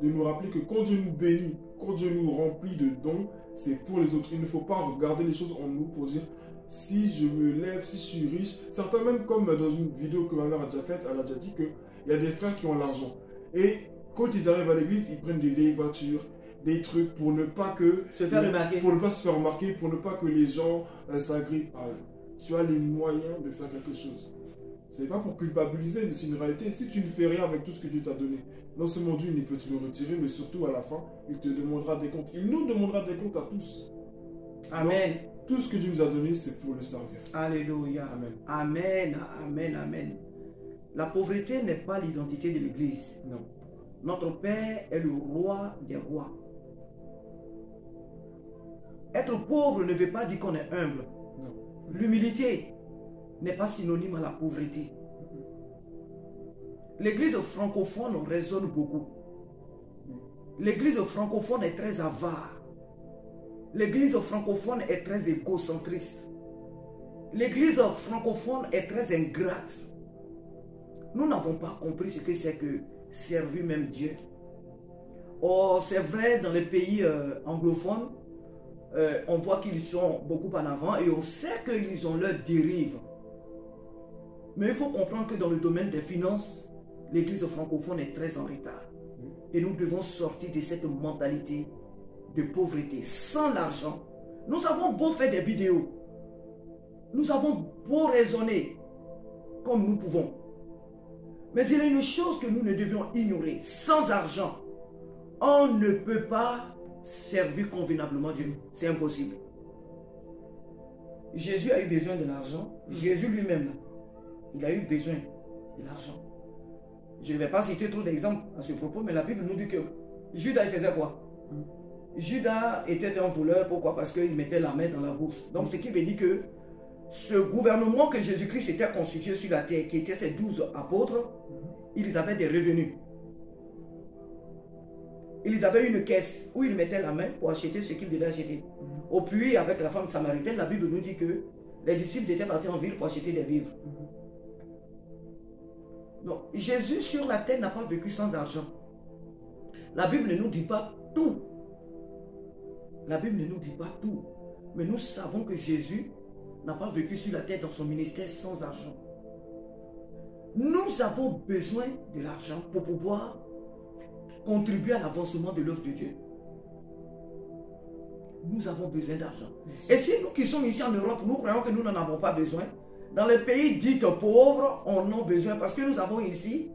de nous rappeler que quand Dieu nous bénit, quand Dieu nous remplit de dons, c'est pour les autres. Il ne faut pas regarder les choses en nous pour dire si je me lève, si je suis riche. Certains même, comme dans une vidéo que ma mère a déjà faite, elle a déjà dit qu'il y a des frères qui ont l'argent. Et quand ils arrivent à l'église, ils prennent des vieilles voitures, des trucs pour ne pas que pour ne pas se faire remarquer, pour ne pas que les gens s'agrippent à eux. Tu as les moyens de faire quelque chose. Ce n'est pas pour culpabiliser, mais c'est une réalité. Si tu ne fais rien avec tout ce que Dieu t'a donné, non seulement Dieu ne peut te le retirer, mais surtout à la fin, il te demandera des comptes. Il nous demandera des comptes à tous. Amen. Donc, tout ce que Dieu nous a donné, c'est pour le servir. Alléluia. Amen. Amen. Amen. Amen. La pauvreté n'est pas l'identité de l'Église. Non. Notre Père est le roi des rois. Être pauvre ne veut pas dire qu'on est humble. L'humilité n'est pas synonyme à la pauvreté. L'église francophone résonne beaucoup. L'église francophone est très avare. L'église francophone est très égocentriste. L'église francophone est très ingrate. Nous n'avons pas compris ce que c'est que servir même Dieu. Oh, c'est vrai, dans les pays anglophones, on voit qu'ils sont beaucoup en avant et on sait qu'ils ont leur dérive. Mais il faut comprendre que dans le domaine des finances, l'église francophone est très en retard. Et nous devons sortir de cette mentalité de pauvreté. Sans l'argent, nous avons beau faire des vidéos, nous avons beau raisonner comme nous pouvons. Mais il y a une chose que nous ne devions ignorer. Sans argent, on ne peut pas servir convenablement Dieu. C'est impossible. Jésus a eu besoin de l'argent. Jésus lui-même, il a eu besoin de l'argent. Je ne vais pas citer trop d'exemples à ce propos, mais la Bible nous dit que Judas, il faisait quoi? Judas était un voleur. Pourquoi? Parce qu'il mettait la main dans la bourse. Donc, ce qui veut dire que ce gouvernement que Jésus-Christ était constitué sur la terre, qui était ses 12 apôtres, ils avaient des revenus. Ils avaient une caisse où ils mettaient la main pour acheter ce qu'ils devaient acheter. Au puits, avec la femme samaritaine, la Bible nous dit que les disciples étaient partis en ville pour acheter des vivres. Donc, Jésus sur la terre n'a pas vécu sans argent. La Bible ne nous dit pas tout. La Bible ne nous dit pas tout. Mais nous savons que Jésus n'a pas vécu sur la terre dans son ministère sans argent. Nous avons besoin de l'argent pour pouvoir contribuer à l'avancement de l'œuvre de Dieu. Nous avons besoin d'argent. Et si nous qui sommes ici en Europe, nous croyons que nous n'en avons pas besoin, dans les pays dits pauvres, on en a besoin parce que nous avons ici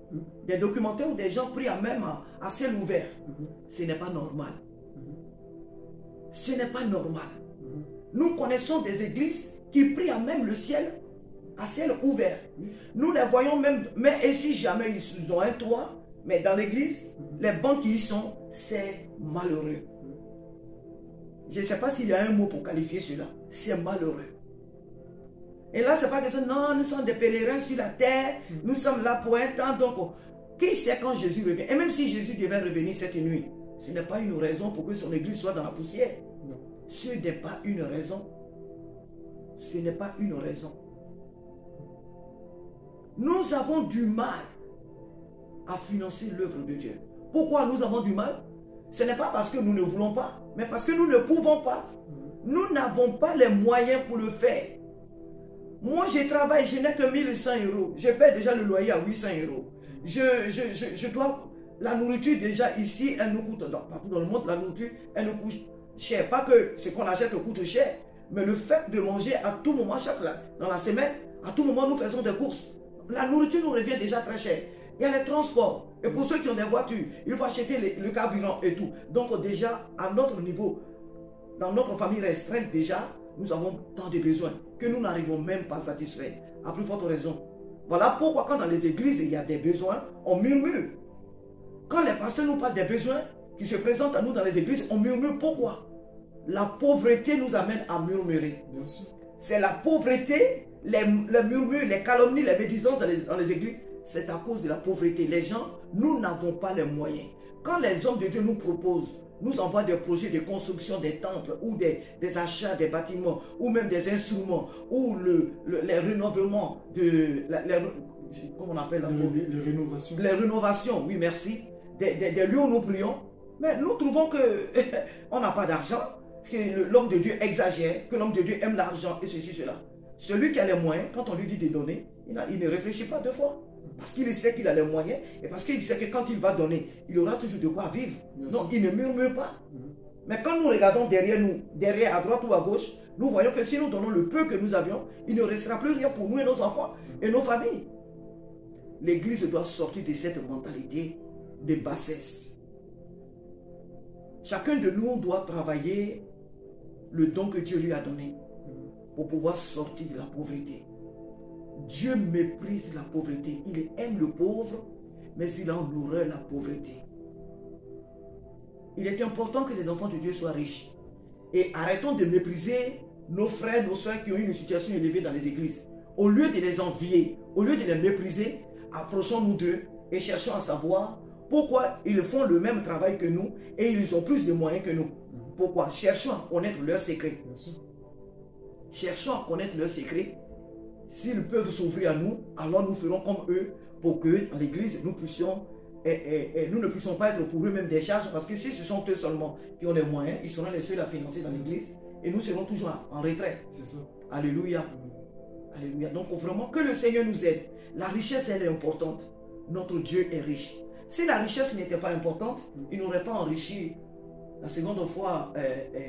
des documentaires où des gens prient même à ciel ouvert. Ce n'est pas normal. Ce n'est pas normal. Nous connaissons des églises qui prient à même le ciel, à ciel ouvert. Nous les voyons même, mais et si jamais ils ont un toit, mais dans l'église, les bancs qui y sont, c'est malheureux. Je ne sais pas s'il y a un mot pour qualifier cela. C'est malheureux. Et là, ce n'est pas que ça. Non, nous sommes des pèlerins sur la terre. Nous sommes là pour un temps. Donc, qui sait quand Jésus revient? Et même si Jésus devait revenir cette nuit, ce n'est pas une raison pour que son église soit dans la poussière. Non. Ce n'est pas une raison. ce n'est pas une raison. Nous avons du mal à financer l'œuvre de Dieu. Pourquoi nous avons du mal? Ce n'est pas parce que nous ne voulons pas, mais parce que nous ne pouvons pas. Nous n'avons pas les moyens pour le faire. Moi, je travaille, je n'ai que 1100 euros. Je paie déjà le loyer à 800 euros. Je dois... La nourriture, déjà, ici, elle nous coûte... Partout dans le monde, la nourriture, elle nous coûte cher. Pas que ce qu'on achète coûte cher, mais le fait de manger à tout moment, dans la semaine, à tout moment, nous faisons des courses. La nourriture nous revient déjà très cher. Il y a les transports. Et pour ceux qui ont des voitures, il faut acheter le carburant et tout. Donc déjà, à notre niveau, dans notre famille restreinte déjà, nous avons tant de besoins que nous n'arrivons même pas à satisfaire. À plus forte raison. Voilà pourquoi quand dans les églises, il y a des besoins, on murmure. Quand les pasteurs nous parlent des besoins qui se présentent à nous dans les églises, on murmure. Pourquoi? La pauvreté nous amène à murmurer. C'est la pauvreté, les murmures, les calomnies, les médisances dans les églises. C'est à cause de la pauvreté. Les gens, nous n'avons pas les moyens. Quand les hommes de Dieu nous proposent, nous envoient des projets de construction des temples ou des achats des bâtiments ou même des instruments ou les renouvellements de... comment on appelle les rénovations. Les rénovations, oui merci. Des lieux où nous prions. Mais nous trouvons qu'on n'a pas d'argent, que l'homme de Dieu exagère, que l'homme de Dieu aime l'argent et ceci, cela. Celui qui a les moyens, quand on lui dit de donner, il ne réfléchit pas deux fois. Parce qu'il sait qu'il a les moyens et parce qu'il sait que quand il va donner, il aura toujours de quoi vivre. Non, il ne murmure pas. Mais quand nous regardons derrière nous, derrière, à droite ou à gauche, nous voyons que si nous donnons le peu que nous avions, il ne restera plus rien pour nous et nos enfants et nos familles. L'Église doit sortir de cette mentalité de bassesse. Chacun de nous doit travailler le don que Dieu lui a donné pour pouvoir sortir de la pauvreté. Dieu méprise la pauvreté. Il aime le pauvre, mais il a en horreur la pauvreté. Il est important que les enfants de Dieu soient riches. Et arrêtons de mépriser nos frères, nos soeurs qui ont une situation élevée dans les églises. Au lieu de les envier, au lieu de les mépriser, approchons-nous d'eux et cherchons à savoir pourquoi ils font le même travail que nous et ils ont plus de moyens que nous. Pourquoi? Cherchons à connaître leurs secrets. Cherchons à connaître leurs secrets. S'ils peuvent s'ouvrir à nous, alors nous ferons comme eux pour que dans l'église, nous puissions, nous ne puissions pas être pour eux-mêmes des charges, parce que si ce sont eux seulement qui ont les moyens, ils seront les seuls à financer dans l'église et nous serons toujours en retrait. C'est ça. Alléluia. Alléluia. Donc vraiment, que le Seigneur nous aide. La richesse, elle est importante. Notre Dieu est riche. Si la richesse n'était pas importante, il n'aurait pas enrichi la seconde fois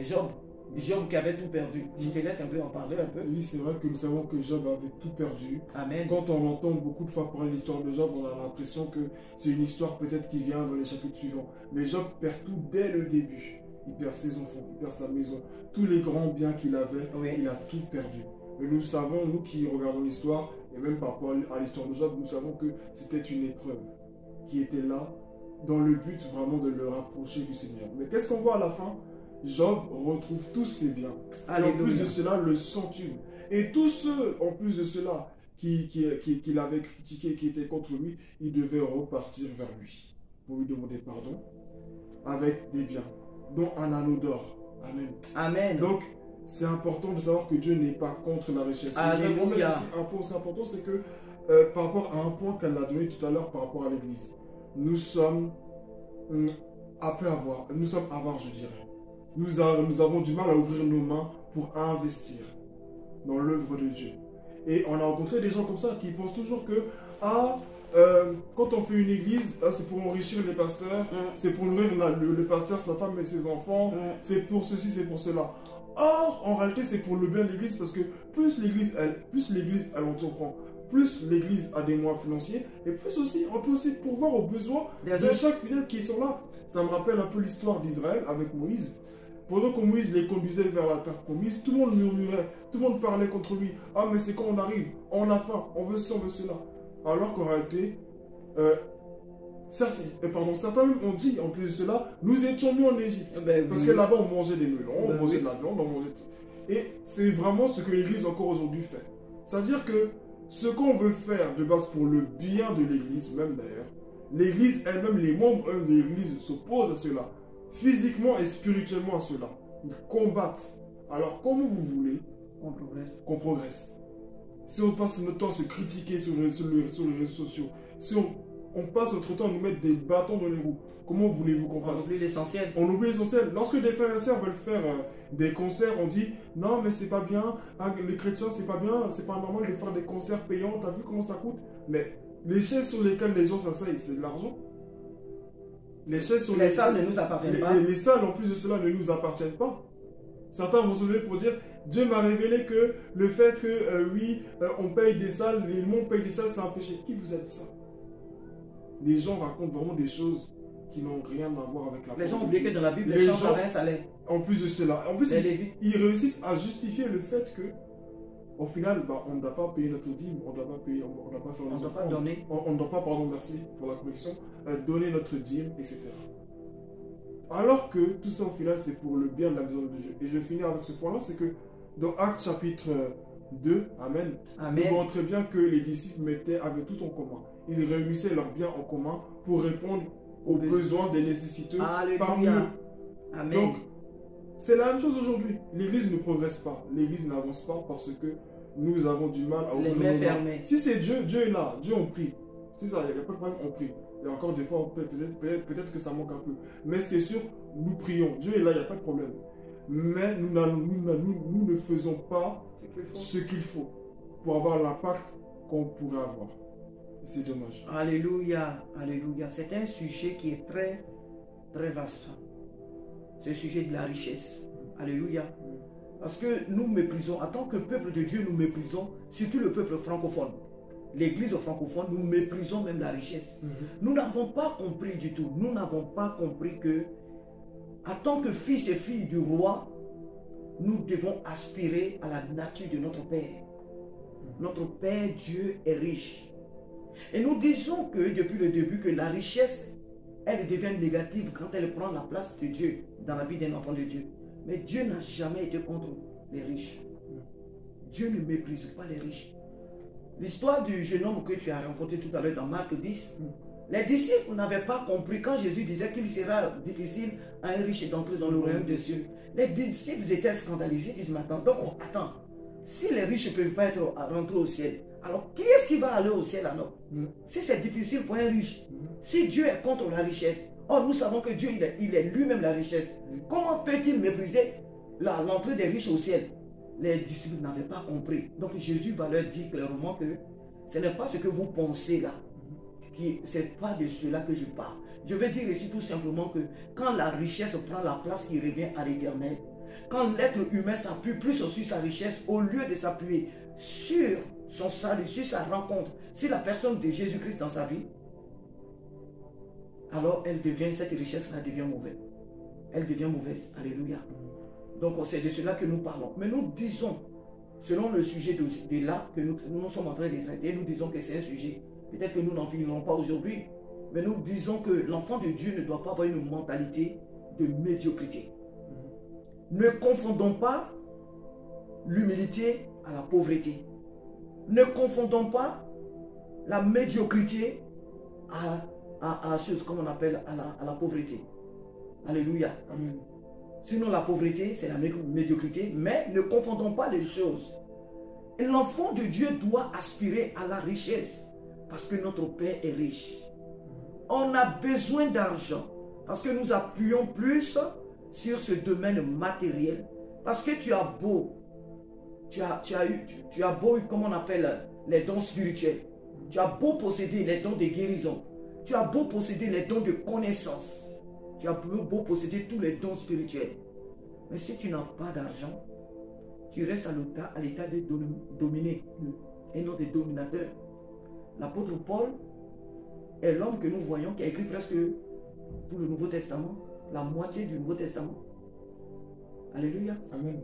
Job qui avait tout perdu. Je te laisse un peu en parler un peu. Oui, c'est vrai que nous savons que Job avait tout perdu. Amen. Quand on entend beaucoup de fois parler de l'histoire de Job, on a l'impression que c'est une histoire peut-être qui vient dans les chapitres suivants. Mais Job perd tout dès le début. Il perd ses enfants, il perd sa maison. Tous les grands biens qu'il avait, oui. Il a tout perdu. Mais nous savons, nous qui regardons l'histoire, et même par rapport à l'histoire de Job, nous savons que c'était une épreuve qui était là dans le but vraiment de le rapprocher du Seigneur. Mais qu'est-ce qu'on voit à la fin? Job retrouve tous ses biens. Et en plus de cela, le centuple. Et tous ceux, en plus de cela, qui l'avaient critiqué, qui étaient contre lui, ils devaient repartir vers lui pour lui demander pardon avec des biens, dont un anneau d'or. Amen. Amen. Donc, c'est important de savoir que Dieu n'est pas contre la richesse. Alléluia. Un point aussi important, c'est que par rapport à un point qu'elle a donné tout à l'heure par rapport à l'église, nous sommes avares, je dirais. Nous avons du mal à ouvrir nos mains pour investir dans l'œuvre de Dieu. Et on a rencontré des gens comme ça qui pensent toujours que quand on fait une église, c'est pour enrichir les pasteurs, c'est pour nourrir le pasteur, sa femme et ses enfants, c'est pour ceci, c'est pour cela. Or, en réalité, c'est pour le bien de l'église, parce que plus l'église elle entreprend, plus l'église a des moyens financiers, et plus aussi, on peut aussi pourvoir aux besoins de chaque fidèle qui sont là. Ça me rappelle un peu l'histoire d'Israël avec Moïse. Pendant que Moïse les conduisait vers la terre promise, tout le monde murmurait, tout le monde parlait contre lui. Ah, mais c'est quand on arrive, on a faim, on veut ça, on veut cela. Alors qu'en réalité, certains même ont dit, en plus de cela, nous étions mis en Égypte. Parce que là-bas, on mangeait des melons, on mangeait de la viande, on mangeait tout. Et c'est vraiment ce que l'Église encore aujourd'hui fait. C'est-à-dire que ce qu'on veut faire de base pour le bien de l'Église, même d'ailleurs, l'Église elle-même, les membres de l'Église s'opposent à cela. Physiquement et spirituellement à cela. Ils combattent. Alors, comment vous voulez qu'on progresse. Si on passe notre temps à se critiquer sur les réseaux sociaux, si on passe notre temps à nous mettre des bâtons dans les roues, comment voulez-vous qu'on fasse? On oublie l'essentiel. On oublie l'essentiel. Lorsque des frères et sœurs veulent faire des concerts, on dit non mais c'est pas bien, hein, les chrétiens c'est pas bien, c'est pas normal de faire des concerts payants, t'as vu comment ça coûte? Mais les chaises sur lesquelles les gens s'asseyent, c'est de l'argent. Les chaises sur les salles ne nous appartiennent pas. Les salles en plus de cela ne nous appartiennent pas. Certains vont se lever pour dire Dieu m'a révélé que le fait que on paye des salles, le monde paye des salles, c'est un péché. Qui vous a dit ça? Les gens racontent vraiment des choses qui n'ont rien à voir avec la parole. Les gens oublient que dans la Bible, les gens avaient un salaire. En plus de cela, ils réussissent à justifier le fait que, au final, on ne doit pas payer notre dîme, on ne doit pas payer, on ne doit pas faire nos offrandes, on ne doit pas, pardon, merci pour la correction, donner notre dîme, etc. Alors que tout ça, au final, c'est pour le bien de la maison de Dieu. Et je vais finir avec ce point-là, c'est que dans Actes chapitre 2, Amen, nous voyons très bien que les disciples avaient tout en commun. Ils réunissaient leurs biens en commun pour répondre aux besoins des nécessiteux parmi eux. Amen. Donc, c'est la même chose aujourd'hui. L'Église ne progresse pas. L'Église n'avance pas parce que nous avons du mal à ouvrir nos mains. Si c'est Dieu, Dieu est là. Dieu, on prie. C'est ça, il n'y a pas de problème, on prie. Et encore des fois, peut-être que ça manque un peu. Mais ce qui est sûr, nous prions. Dieu est là, il n'y a pas de problème. Mais nous ne faisons pas ce qu'il faut pour avoir l'impact qu'on pourrait avoir. C'est dommage. Alléluia, alléluia. C'est un sujet qui est très, très vaste. Ce sujet de la richesse. Alléluia. Parce que nous méprisons, en tant que peuple de Dieu, nous méprisons, surtout le peuple francophone. L'église francophone, nous méprisons même la richesse. Nous n'avons pas compris du tout. Nous n'avons pas compris que, en tant que fils et filles du roi, nous devons aspirer à la nature de notre Père. Notre Père, Dieu, est riche. Et nous disons que depuis le début, que la richesse, elle devient négative quand elle prend la place de Dieu dans la vie d'un enfant de Dieu. Mais Dieu n'a jamais été contre les riches. Dieu ne méprise pas les riches. L'histoire du jeune homme que tu as rencontré tout à l'heure dans Marc 10, les disciples n'avaient pas compris quand Jésus disait qu'il sera difficile à un riche d'entrer dans le royaume des cieux. Les disciples étaient scandalisés, ils disent maintenant, donc attends, si les riches ne peuvent pas rentrer au ciel, alors qui est-ce qui va aller au ciel alors? Si c'est difficile pour un riche, si Dieu est contre la richesse, or nous savons que Dieu il est lui-même la richesse, comment peut-il mépriser l'entrée des riches au ciel? Les disciples n'avaient pas compris. Donc Jésus va leur dire clairement que ce n'est pas ce que vous pensez là. Ce n'est pas de cela que je parle. Je veux dire ici tout simplement que quand la richesse prend la place qui revient à l'éternel, quand l'être humain s'appuie plus sur sa richesse au lieu de s'appuyer sur son salut, sur sa rencontre, sur la personne de Jésus-Christ dans sa vie, alors cette richesse-là devient mauvaise. Elle devient mauvaise. Alléluia. Donc c'est de cela que nous parlons. Mais nous disons, selon le sujet de là que nous sommes en train de traiter, nous disons que c'est un sujet, peut-être que nous n'en finirons pas aujourd'hui, mais nous disons que l'enfant de Dieu ne doit pas avoir une mentalité de médiocrité. Ne confondons pas l'humilité à la pauvreté. Ne confondons pas la médiocrité à chose comme on appelle à la pauvreté. Alléluia. Amen. Sinon la pauvreté, c'est la médiocrité, mais ne confondons pas les choses. L'enfant de Dieu doit aspirer à la richesse parce que notre Père est riche. On a besoin d'argent parce que nous appuyons plus sur ce domaine matériel. Parce que tu as beau, comment on appelle, les dons spirituels. Tu as beau posséder les dons de guérison. Tu as beau posséder les dons de connaissance. Tu as beau posséder tous les dons spirituels. Mais si tu n'as pas d'argent, tu restes à l'état de dominer et non de dominateur. L'apôtre Paul est l'homme que nous voyons qui a écrit presque tout le Nouveau Testament, la moitié du Nouveau Testament. Alléluia. Amen.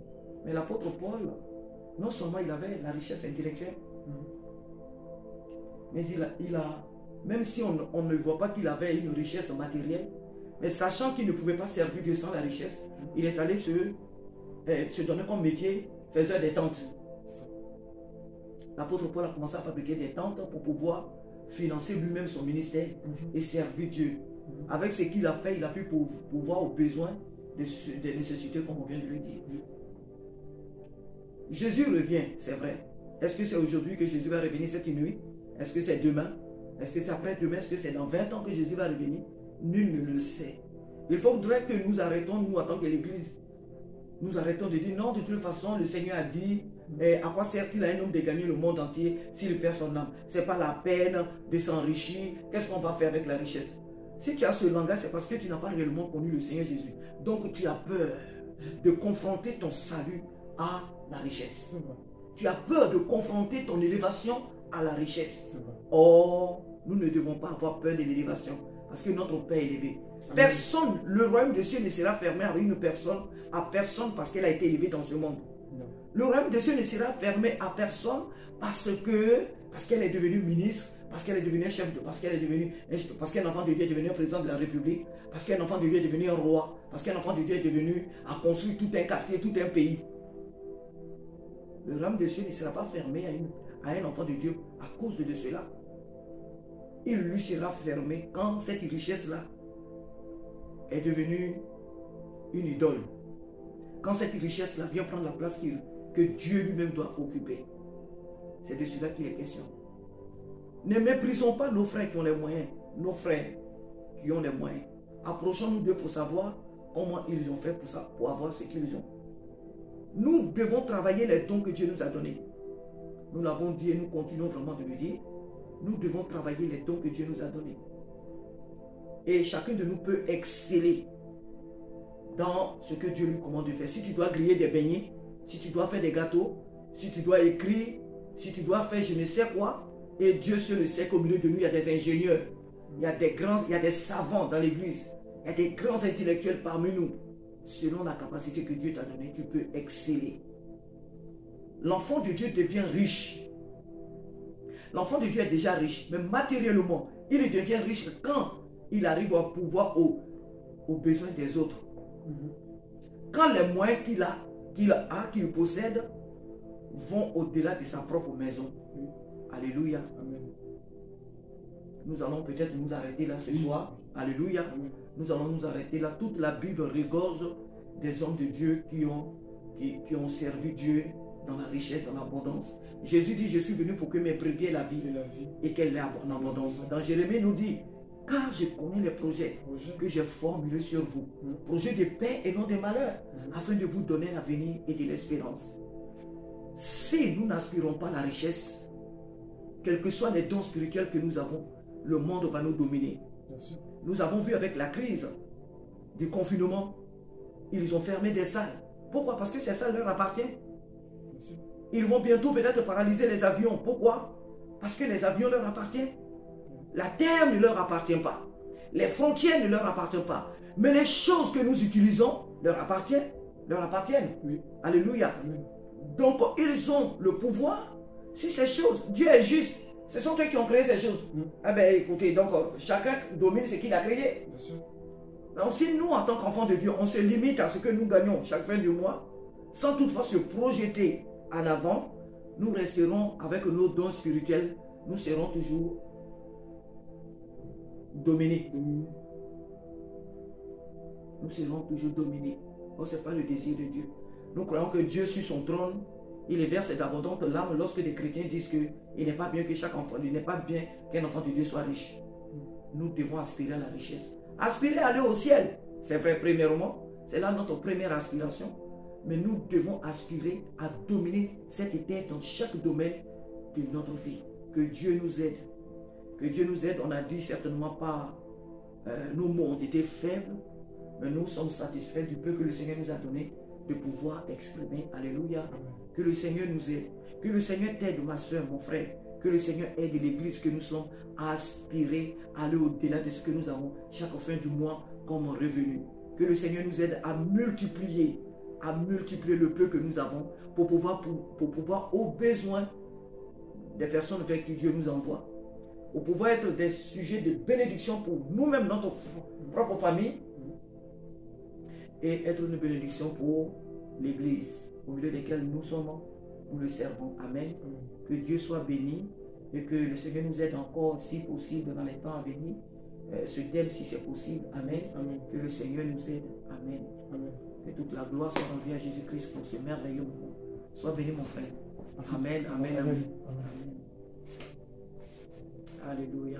Mais l'apôtre Paul, non seulement il avait la richesse intellectuelle, mais même si on ne voit pas qu'il avait une richesse matérielle, mais sachant qu'il ne pouvait pas servir Dieu sans la richesse, il est allé se donner comme métier faiseur des tentes. L'apôtre Paul a commencé à fabriquer des tentes pour pouvoir financer lui-même son ministère et servir Dieu. Avec ce qu'il a fait, il a pu pouvoir aux besoins des nécessités, comme on vient de le dire. Jésus revient, c'est vrai. Est-ce que c'est aujourd'hui que Jésus va revenir cette nuit? Est-ce que c'est demain? Est-ce que c'est après-demain? Est-ce que c'est dans 20 ans que Jésus va revenir? Nul ne le sait. Il faudrait que nous arrêtons, nous en tant que l'Église, nous arrêtons de dire non, de toute façon, le Seigneur a dit, à quoi sert-il à un homme de gagner le monde entier s'il perd son âme? Ce n'est pas la peine de s'enrichir. Qu'est-ce qu'on va faire avec la richesse? Si tu as ce langage, c'est parce que tu n'as pas réellement connu le Seigneur Jésus. Donc tu as peur de confronter ton salut à la richesse. Tu as peur de confronter ton élévation à la richesse. Or, nous ne devons pas avoir peur de l'élévation parce que notre Père est élevé. Personne, le royaume des cieux ne sera fermé à une personne, parce qu'elle a été élevée dans ce monde. Non. Le royaume des cieux ne sera fermé à personne parce qu'elle est devenue ministre, parce qu'elle est devenue chef, parce qu'un enfant de Dieu est devenu président de la République, parce qu'un enfant de Dieu est devenu un roi, parce qu'un enfant de Dieu est devenu à construire tout un quartier, tout un pays. Le royaume des cieux ne sera pas fermé à un enfant de Dieu à cause de cela. Il lui sera fermé quand cette richesse-là est devenue une idole. Quand cette richesse-là vient prendre la place que Dieu lui-même doit occuper. C'est de cela qu'il est question. Ne méprisons pas nos frères qui ont les moyens. Nos frères qui ont les moyens. Approchons-nous d'eux pour savoir comment ils ont fait pour avoir ce qu'ils ont. Nous devons travailler les dons que Dieu nous a donnés. Nous l'avons dit et nous continuons vraiment de le dire. Nous devons travailler les dons que Dieu nous a donnés. Et chacun de nous peut exceller dans ce que Dieu lui commande de faire. Si tu dois griller des beignets, si tu dois faire des gâteaux, si tu dois écrire, si tu dois faire je ne sais quoi, et Dieu seul le sait qu'au milieu de nous, il y a des ingénieurs, il y a des savants dans l'église, il y a des grands intellectuels parmi nous. Selon la capacité que Dieu t'a donnée, tu peux exceller. L'enfant de Dieu devient riche. L'enfant de Dieu est déjà riche, mais matériellement, il devient riche quand il arrive à pouvoir aux besoins des autres. Quand les moyens qu'il possède vont au-delà de sa propre maison. Alléluia. Amen. Nous allons peut-être nous arrêter là ce soir. Alléluia. Amen. Nous allons nous arrêter là. Toute la Bible regorge des hommes de Dieu qui ont servi Dieu dans la richesse, dans l'abondance. Jésus dit, je suis venu pour que mes brebis aient la vie et qu'elle l'ait en abondance. Dans Jérémie, il nous dit, car je connais les projets que j'ai formulés sur vous, projets de paix et non de malheur, afin de vous donner l'avenir et de l'espérance. Si nous n'aspirons pas à la richesse, quels que soient les dons spirituels que nous avons, le monde va nous dominer. Nous avons vu avec la crise du confinement, ils ont fermé des salles. Pourquoi? Parce que ces salles leur appartiennent. Ils vont bientôt peut-être paralyser les avions. Pourquoi? Parce que les avions leur appartiennent. La terre ne leur appartient pas. Les frontières ne leur appartiennent pas. Mais les choses que nous utilisons leur appartiennent. Leur appartiennent. Oui. Alléluia. Amen. Donc, ils ont le pouvoir sur ces choses. Dieu est juste. Ce sont eux qui ont créé ces choses. Ah ben écoutez, donc chacun domine ce qu'il a créé. Bien sûr. Donc si nous, en tant qu'enfants de Dieu, on se limite à ce que nous gagnons chaque fin du mois, sans toutefois se projeter en avant, nous resterons avec nos dons spirituels, nous serons toujours dominés. Nous serons toujours dominés. Oh, ce n'est pas le désir de Dieu. Nous croyons que Dieu sur son trône, il verse d'abondantes larmes lorsque des chrétiens disent qu'il n'est pas bien que chaque enfant, il n'est pas bien qu'un enfant de Dieu soit riche. Nous devons aspirer à la richesse. Aspirer à aller au ciel, c'est vrai premièrement, c'est là notre première aspiration. Mais nous devons aspirer à dominer cette terre dans chaque domaine de notre vie. Que Dieu nous aide. Que Dieu nous aide, on a dit certainement pas, nos mots ont été faibles, mais nous sommes satisfaits du peu que le Seigneur nous a donné de pouvoir exprimer. Alléluia. Que le Seigneur nous aide. Que le Seigneur t'aide, ma soeur, mon frère. Que le Seigneur aide l'église que nous sommes à aspirer, à aller au-delà de ce que nous avons chaque fin du mois comme revenu. Que le Seigneur nous aide à multiplier le peu que nous avons pour pouvoir aux besoins des personnes vers qui Dieu nous envoie. Pour pouvoir être des sujets de bénédiction pour nous-mêmes, notre propre famille, et être une bénédiction pour l'église au milieu desquelles nous sommes, nous le servons. Amen. Que Dieu soit béni et que le Seigneur nous aide encore, si possible, dans les temps à venir. Ce thème, si c'est possible. Amen. Amen. Que le Seigneur nous aide. Amen. Amen. Que toute la gloire soit rendue à Jésus-Christ pour ce merveilleux moment. Sois béni, mon frère. Merci. Amen, amen, Amen. amen. Amen. Alléluia.